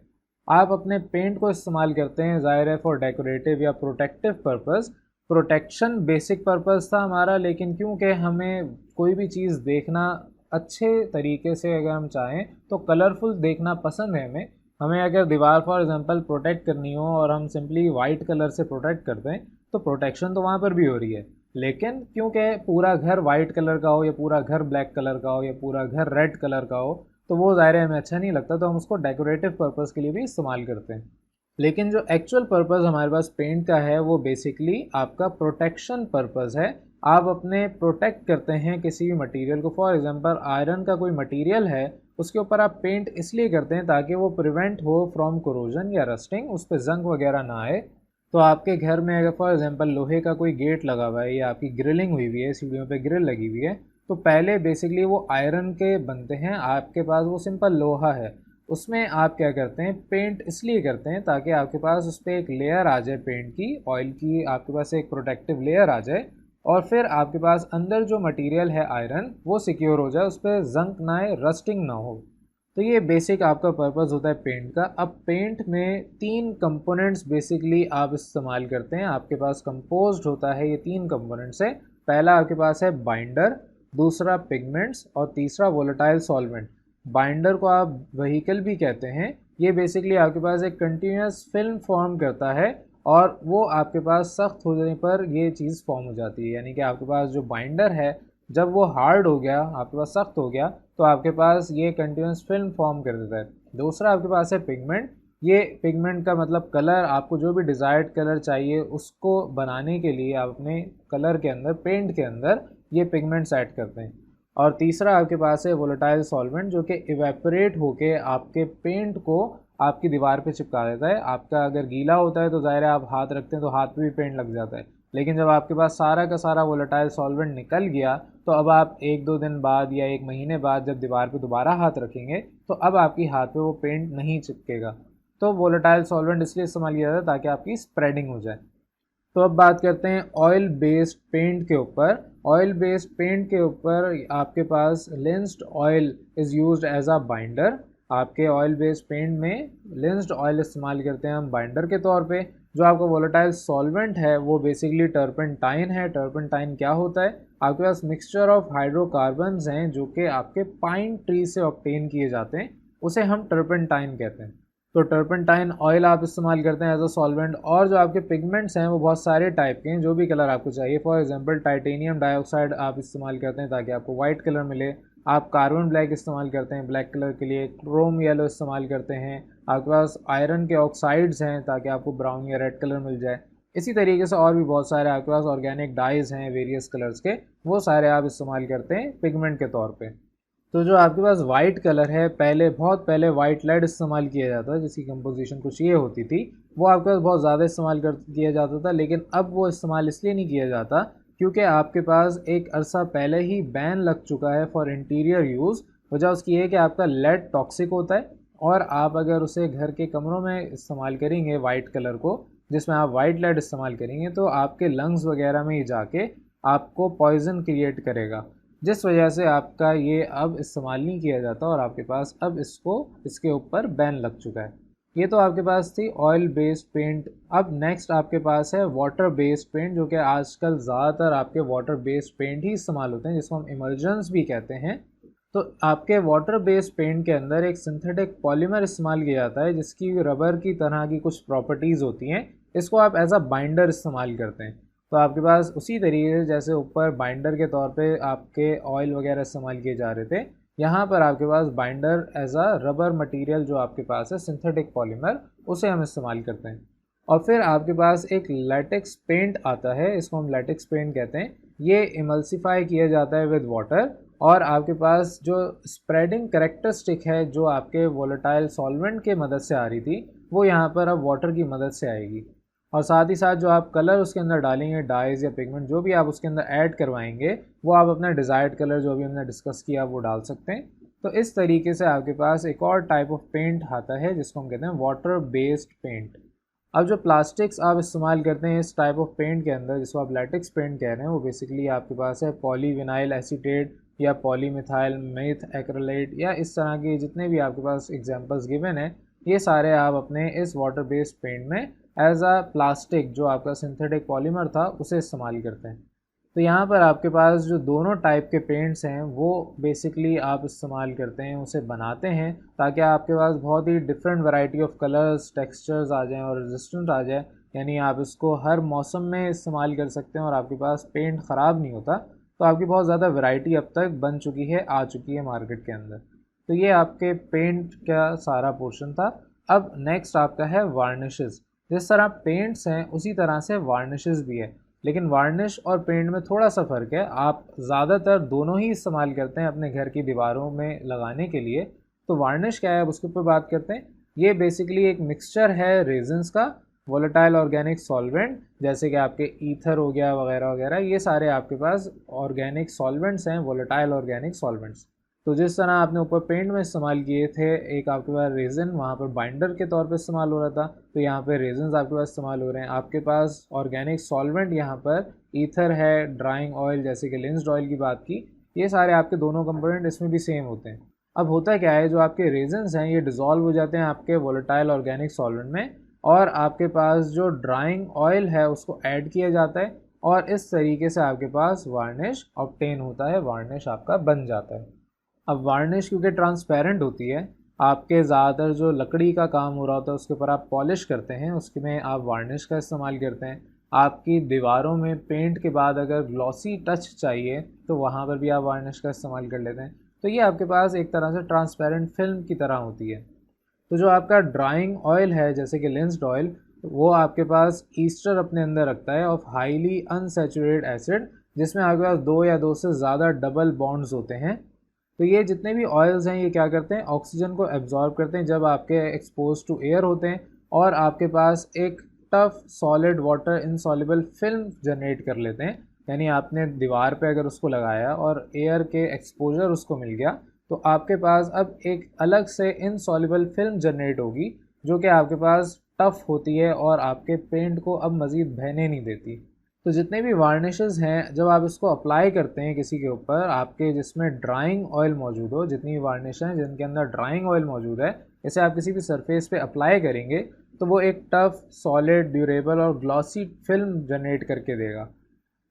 आप अपने पेंट को इस्तेमाल करते हैं ज़ाहिर है फॉर डेकोरेटिव या protective purpose. Protection basic purpose था हमारा, लेकिन क्योंकि हमें कोई भी चीज़ देखना अच्छे तरीके से अगर हम चाहें तो कलरफुल देखना पसंद है हमें। हमें अगर दीवार फॉर एग्जांपल प्रोटेक्ट करनी हो और हम सिंपली वाइट कलर से प्रोटेक्ट करते हैं तो प्रोटेक्शन तो वहाँ पर भी हो रही है, लेकिन क्योंकि पूरा घर वाइट कलर का हो या पूरा घर ब्लैक कलर का हो या पूरा घर रेड कलर का हो तो वो ज़ाहिर है हमें अच्छा नहीं लगता, तो हम उसको डेकोरेटिव पर्पस के लिए भी इस्तेमाल करते हैं। लेकिन जो एक्चुअल पर्पस हमारे पास पेंट का है वो बेसिकली आपका प्रोटेक्शन पर्पस है। आप अपने प्रोटेक्ट करते हैं किसी भी मटेरियल को। फॉर एग्जांपल आयरन का कोई मटेरियल है, उसके ऊपर आप पेंट इसलिए करते हैं ताकि वो प्रिवेंट हो फ्रॉम कोरोजन या रस्टिंग, उस पर जंग वगैरह ना आए। तो आपके घर में अगर फॉर एग्जांपल लोहे का कोई गेट लगा हुआ है या आपकी ग्रिलिंग हुई हुई है, सीढ़ियों पे ग्रिल लगी हुई है, तो पहले बेसिकली वो आयरन के बनते हैं, आपके पास वो सिंपल लोहा है। उसमें आप क्या करते हैं, पेंट इसलिए करते हैं ताकि आपके पास उस पर एक लेयर आ जाए पेंट की, ऑयल की, आपके पास एक प्रोटेक्टिव लेयर आ जाए और फिर आपके पास अंदर जो मटेरियल है आयरन वो सिक्योर हो जाए, उस पर जंग ना आए, रस्टिंग ना हो। तो ये बेसिक आपका पर्पस होता है पेंट का। अब पेंट में 3 कंपोनेंट्स बेसिकली आप इस्तेमाल करते हैं। आपके पास कंपोज्ड होता है ये 3 कंपोनेंट्स है। पहला आपके पास है बाइंडर, दूसरा पिगमेंट्स और तीसरा वोलेटाइल सॉल्वेंट। बाइंडर को आप व्हीकल भी कहते हैं। ये बेसिकली आपके पास एक कंटिन्यूस फिल्म फॉर्म करता है और वो आपके पास सख्त हो जाने पर ये चीज़ फॉर्म हो जाती है। यानी कि आपके पास जो बाइंडर है जब वो हार्ड हो गया, आपके पास सख्त हो गया, तो आपके पास ये कंटिन्यूस फिल्म फॉर्म कर देता है। दूसरा आपके पास है पिगमेंट। ये पिगमेंट का मतलब कलर, आपको जो भी डिज़ायर्ड कलर चाहिए उसको बनाने के लिए आप अपने कलर के अंदर, पेंट के अंदर ये पिगमेंट्स ऐड करते हैं। और तीसरा आपके पास है वोलेटाइल सॉल्वेंट, जो कि इवेपोरेट होके आपके पेंट को आपकी दीवार पे चिपका देता है। आपका अगर गीला होता है तो ज़ाहिर है आप हाथ रखते हैं तो हाथ पे भी पेंट लग जाता है, लेकिन जब आपके पास सारा का सारा वोलेटाइल सॉल्वेंट निकल गया तो अब आप 1-2 दिन बाद या 1 महीने बाद जब दीवार पे दोबारा हाथ रखेंगे तो अब आपकी हाथ पे वो पेंट नहीं चिपकेगा। तो वोलेटाइल सॉल्वेंट इसलिए इस्तेमाल किया जाता है ताकि आपकी स्प्रेडिंग हो जाए। तो अब बात करते हैं ऑयल बेस्ड पेंट के ऊपर। ऑयल बेस्ड पेंट के ऊपर आपके पास linseed oil is used as a binder. आपके ऑयल बेस्ड पेंट में लिंस्ड ऑयल इस्तेमाल करते हैं हम बाइंडर के तौर पे। जो आपका वोलेटाइल सॉल्वेंट है वो बेसिकली टर्पेंटाइन है। टर्पेंटाइन क्या होता है, आपके पास मिक्सचर ऑफ हाइड्रोकार्बन्स हैं जो कि आपके पाइन ट्री से ऑब्टेन किए जाते हैं, उसे हम टर्पेंटाइन कहते हैं। तो टर्पेंटाइन ऑयल आप इस्तेमाल करते हैं एज अ सॉल्वेंट। और जो आपके पिगमेंट्स हैं वो बहुत सारे टाइप के हैं, जो भी कलर आपको चाहिए। फॉर एग्जांपल टाइटेनियम डाइऑक्साइड आप इस्तेमाल करते हैं ताकि आपको वाइट कलर मिले। आप कार्बन ब्लैक इस्तेमाल करते हैं ब्लैक कलर के लिए। क्रोम येलो इस्तेमाल करते हैं। आपके पास आयरन के ऑक्साइड्स हैं ताकि आपको ब्राउन या रेड कलर मिल जाए। इसी तरीके से और भी बहुत सारे आपके पास ऑर्गेनिक डाइज हैं वेरियस कलर्स के, वो सारे आप इस्तेमाल करते हैं पिगमेंट के तौर पे। तो जो आपके पास वाइट कलर है, पहले बहुत पहले वाइट लेड इस्तेमाल किया जाता है जिसकी कंपोजिशन कुछ ये होती थी। वो आपके पास बहुत ज़्यादा इस्तेमाल कर किया जाता था, लेकिन अब वो इस्तेमाल इसलिए नहीं किया जाता क्योंकि आपके पास एक अरसा पहले ही बैन लग चुका है फॉर इंटीरियर यूज़। वजह उसकी है कि आपका लेड टॉक्सिक होता है और आप अगर उसे घर के कमरों में इस्तेमाल करेंगे वाइट कलर को, जिसमें आप वाइट लेड इस्तेमाल करेंगे, तो आपके लंग्स वगैरह में ही जाके आपको पॉइजन क्रिएट करेगा, जिस वजह से आपका ये अब इस्तेमाल नहीं किया जाता और आपके पास अब इसके ऊपर बैन लग चुका है। ये तो आपके पास थी ऑयल बेस्ड पेंट। अब नेक्स्ट आपके पास है वाटर बेस्ड पेंट, जो कि आजकल ज़्यादातर आपके वाटर बेस्ड पेंट ही इस्तेमाल होते हैं, जिसको हम इमल्जन्स भी कहते हैं। तो आपके वाटर बेस्ड पेंट के अंदर एक सिंथेटिक पॉलीमर इस्तेमाल किया जाता है जिसकी रबर की तरह की कुछ प्रॉपर्टीज़ होती हैं। इसको आप एज अ बाइंडर इस्तेमाल करते हैं। तो आपके पास उसी तरीके से जैसे ऊपर बाइंडर के तौर पे आपके ऑयल वगैरह इस्तेमाल किए जा रहे थे, यहाँ पर आपके पास binder as a rubber material जो आपके पास है सिंथेटिक पॉलीमर, उसे हम इस्तेमाल करते हैं। और फिर आपके पास एक लैटेक्स पेंट आता है, इसको हम लैटेक्स पेंट कहते हैं। ये इमल्सिफाई किया जाता है विद वाटर, और आपके पास जो स्प्रेडिंग करेक्टरिस्टिक है जो आपके वोलेटाइल सॉल्वेंट के मदद से आ रही थी, वो यहाँ पर अब वाटर की मदद से आएगी। और साथ ही साथ जो आप कलर उसके अंदर डालेंगे, डाइज या पिगमेंट जो भी आप उसके अंदर ऐड करवाएंगे, वो आप अपना डिज़ायर्ड कलर जो भी हमने डिस्कस किया वो डाल सकते हैं। तो इस तरीके से आपके पास एक और टाइप ऑफ पेंट आता है जिसको हम कहते हैं वाटर बेस्ड पेंट। अब जो प्लास्टिक्स आप इस्तेमाल करते हैं इस टाइप ऑफ पेंट के अंदर, जिसको आप लैटेक्स पेंट कह रहे हैं, वो बेसिकली आपके पास है पॉलीविनाइल एसीटेट या पॉलीमिथाइल मेथ एक्रेलेट या इस तरह के जितने भी आपके पास एग्जांपल्स गिवन है, ये सारे आप अपने इस वाटर बेस्ड पेंट में एज अ प्लास्टिक जो आपका सिंथेटिक पॉलीमर था उसे इस्तेमाल करते हैं। तो यहाँ पर आपके पास जो दोनों टाइप के पेंट्स हैं वो बेसिकली आप इस्तेमाल करते हैं, उसे बनाते हैं ताकि आपके पास बहुत ही different variety of colours textures आ जाएं और रेजिस्टेंट आ जाए। यानी आप इसको हर मौसम में इस्तेमाल कर सकते हैं और आपके पास पेंट ख़राब नहीं होता। तो आपकी बहुत ज़्यादा वैरायटी अब तक बन चुकी है, आ चुकी है मार्केट के अंदर। तो ये आपके पेंट का सारा पोर्शन था। अब नेक्स्ट आपका है वार्निशेस। जिस तरह पेंट्स हैं उसी तरह से वार्निशेस भी है, लेकिन वार्निश और पेंट में थोड़ा सा फ़र्क है। आप ज़्यादातर दोनों ही इस्तेमाल करते हैं अपने घर की दीवारों में लगाने के लिए। तो वार्निश क्या है अब उसके ऊपर बात करते हैं। ये बेसिकली एक मिक्सचर है रेजिन्स का, वोलेटाइल ऑर्गेनिक सॉल्वेंट जैसे कि आपके ईथर हो गया वगैरह वगैरह, ये सारे आपके पास ऑर्गेनिक सॉल्वेंट्स हैं, वोलेटाइल ऑर्गेनिक सॉल्वेंट्स। तो जिस तरह आपने ऊपर पेंट में इस्तेमाल किए थे, एक आपके पास रेजिन वहाँ पर बाइंडर के तौर पे इस्तेमाल हो रहा था, तो यहाँ पे रेजिन्स आपके पास इस्तेमाल हो रहे हैं। आपके पास ऑर्गेनिक सॉल्वेंट यहाँ पर ईथर है, ड्राइंग ऑयल जैसे कि लिंस्ड ऑयल की बात की, ये सारे आपके दोनों कंपोनेंट इसमें भी सेम होते हैं। अब होता क्या है, जो आपके रेजिन्स हैं ये डिज़ोल्व हो जाते हैं आपके वोलेटाइल ऑर्गेनिक सॉल्वेंट में, और आपके पास जो ड्राइंग ऑयल है उसको ऐड किया जाता है, और इस तरीके से आपके पास वार्निश ऑब्टेन होता है, वार्निश आपका बन जाता है। अब वार्निश क्योंकि ट्रांसपेरेंट होती है, आपके ज़्यादातर जो लकड़ी का काम हो रहा होता है उसके ऊपर आप पॉलिश करते हैं, उसके में आप वार्निश का इस्तेमाल करते हैं। आपकी दीवारों में पेंट के बाद अगर ग्लॉसी टच चाहिए तो वहाँ पर भी आप वार्निश का इस्तेमाल कर लेते हैं। तो ये आपके पास एक तरह से ट्रांसपेरेंट फिल्म की तरह होती है। तो जो आपका ड्राइंग ऑयल है जैसे कि लिंस्ड ऑयल, वो आपके पास ईस्टर अपने अंदर रखता है ऑफ हाईली अनसैचुरेटेड एसिड, जिसमें आपके पास दो या दो से ज़्यादा डबल बॉन्ड्स होते हैं। तो ये जितने भी ऑयल्स हैं ये क्या करते हैं, ऑक्सीजन को एब्जॉर्ब करते हैं जब आपके एक्सपोज टू एयर होते हैं, और आपके पास एक tough solid water insoluble film generate कर लेते हैं। यानी आपने दीवार पे अगर उसको लगाया और एयर के एक्सपोजर उसको मिल गया, तो आपके पास अब एक अलग से इनसॉल्युबल फिल्म जनरेट होगी जो कि आपके पास टफ होती है और आपके पेंट को अब मज़ीद बहने नहीं देती। तो जितने भी वार्निशेस हैं जब आप इसको अप्लाई करते हैं किसी के ऊपर, आपके जिसमें ड्राइंग ऑयल मौजूद हो, जितनी भी वार्निश हैं जिनके अंदर ड्राइंग ऑयल मौजूद है, इसे आप किसी भी सरफेस पे अप्लाई करेंगे तो वो एक टफ सॉलिड ड्यूरेबल और ग्लॉसी फिल्म जनरेट करके देगा।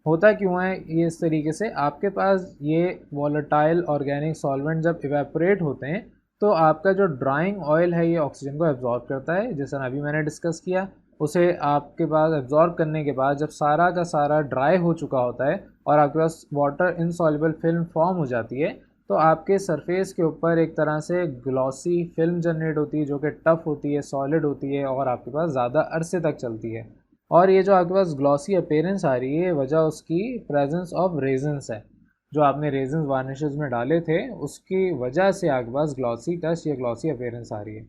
होता क्यों है ये इस तरीके से, आपके पास ये वॉलेटाइल ऑर्गेनिक सॉल्वेंट जब इवेपोरेट होते हैं तो आपका जो ड्राइंग ऑयल है ये ऑक्सीजन को एब्जॉर्ब करता है, जैसा अभी मैंने डिस्कस किया। उसे आपके पास एब्जॉर्ब करने के बाद जब सारा का सारा ड्राई हो चुका होता है और आपके पास वाटर इनसॉल्युबल फिल्म फॉर्म हो जाती है, तो आपके सरफेस के ऊपर एक तरह से ग्लॉसी फिल्म जनरेट होती है जो कि टफ होती है, सॉलिड होती है और आपके पास ज़्यादा अरसे तक चलती है। और ये जो आपके पास ग्लॉसी अपीयरेंस आ रही है, वजह उसकी प्रेजेंस ऑफ रेजिन्स है। जो आपने रेजिन्स वार्निशेस में डाले थे उसकी वजह से आपके पास ग्लॉसी टच या ग्लॉसी अपीयरेंस आ रही है।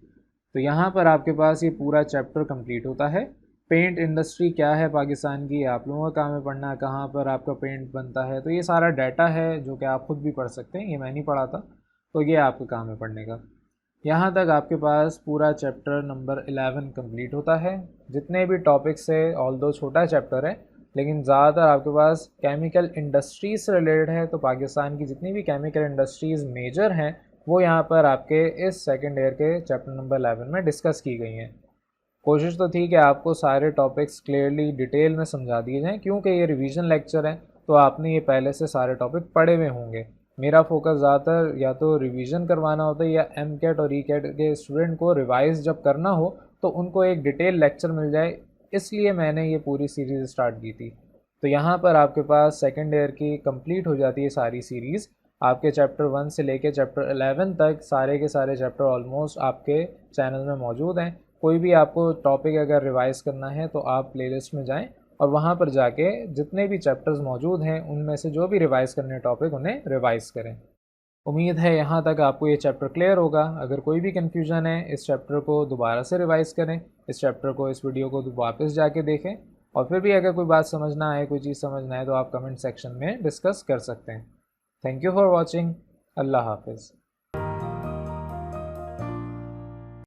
तो यहाँ पर आपके पास ये पूरा चैप्टर कंप्लीट होता है। पेंट इंडस्ट्री क्या है पाकिस्तान की, आप लोगों का काम है पढ़ना, कहाँ पर आपका पेंट बनता है, तो ये सारा डाटा है जो कि आप खुद भी पढ़ सकते हैं, ये मैं नहीं पढ़ा था, तो ये आपका काम है पढ़ने का। यहाँ तक आपके पास पूरा चैप्टर नंबर 11 कंप्लीट होता है। जितने भी टॉपिक्स है, ऑल दो छोटा चैप्टर है लेकिन ज़्यादातर आपके पास केमिकल इंडस्ट्रीज से रिलेटेड है, तो पाकिस्तान की जितनी भी केमिकल इंडस्ट्रीज़ मेजर हैं वो यहाँ पर आपके इस सेकंड ईयर के चैप्टर नंबर 11 में डिस्कस की गई हैं। कोशिश तो थी कि आपको सारे टॉपिक्स क्लियरली डिटेल में समझा दिए जाएं, क्योंकि ये रिवीजन लेक्चर है तो आपने ये पहले से सारे टॉपिक पढ़े हुए होंगे। मेरा फोकस ज़्यादातर या तो रिवीजन करवाना होता है, या एम कैट और ई कैट के स्टूडेंट को रिवाइज जब करना हो तो उनको एक डिटेल लेक्चर मिल जाए, इसलिए मैंने ये पूरी सीरीज़ स्टार्ट की थी। तो यहाँ पर आपके पास सेकेंड ईयर की कंप्लीट हो जाती है सारी सीरीज़। आपके चैप्टर 1 से लेके चैप्टर 11 तक सारे के सारे चैप्टर ऑलमोस्ट आपके चैनल में मौजूद हैं। कोई भी आपको टॉपिक अगर रिवाइज़ करना है तो आप प्लेलिस्ट में जाएं और वहाँ पर जाके जितने भी चैप्टर्स मौजूद हैं उनमें से जो भी रिवाइज़ करने टॉपिक उन्हें रिवाइज़ करें। उम्मीद है यहाँ तक आपको ये चैप्टर क्लियर होगा। अगर कोई भी कन्फ्यूजन है इस चैप्टर को दोबारा से रिवाइज़ करें, इस चैप्टर को, इस वीडियो को वापस जाके देखें, और फिर भी अगर कोई बात समझ ना आए, कोई चीज़ समझ ना आए तो आप कमेंट सेक्शन में डिस्कस कर सकते हैं। Thank you for watching. अल्लाह हाफिज़।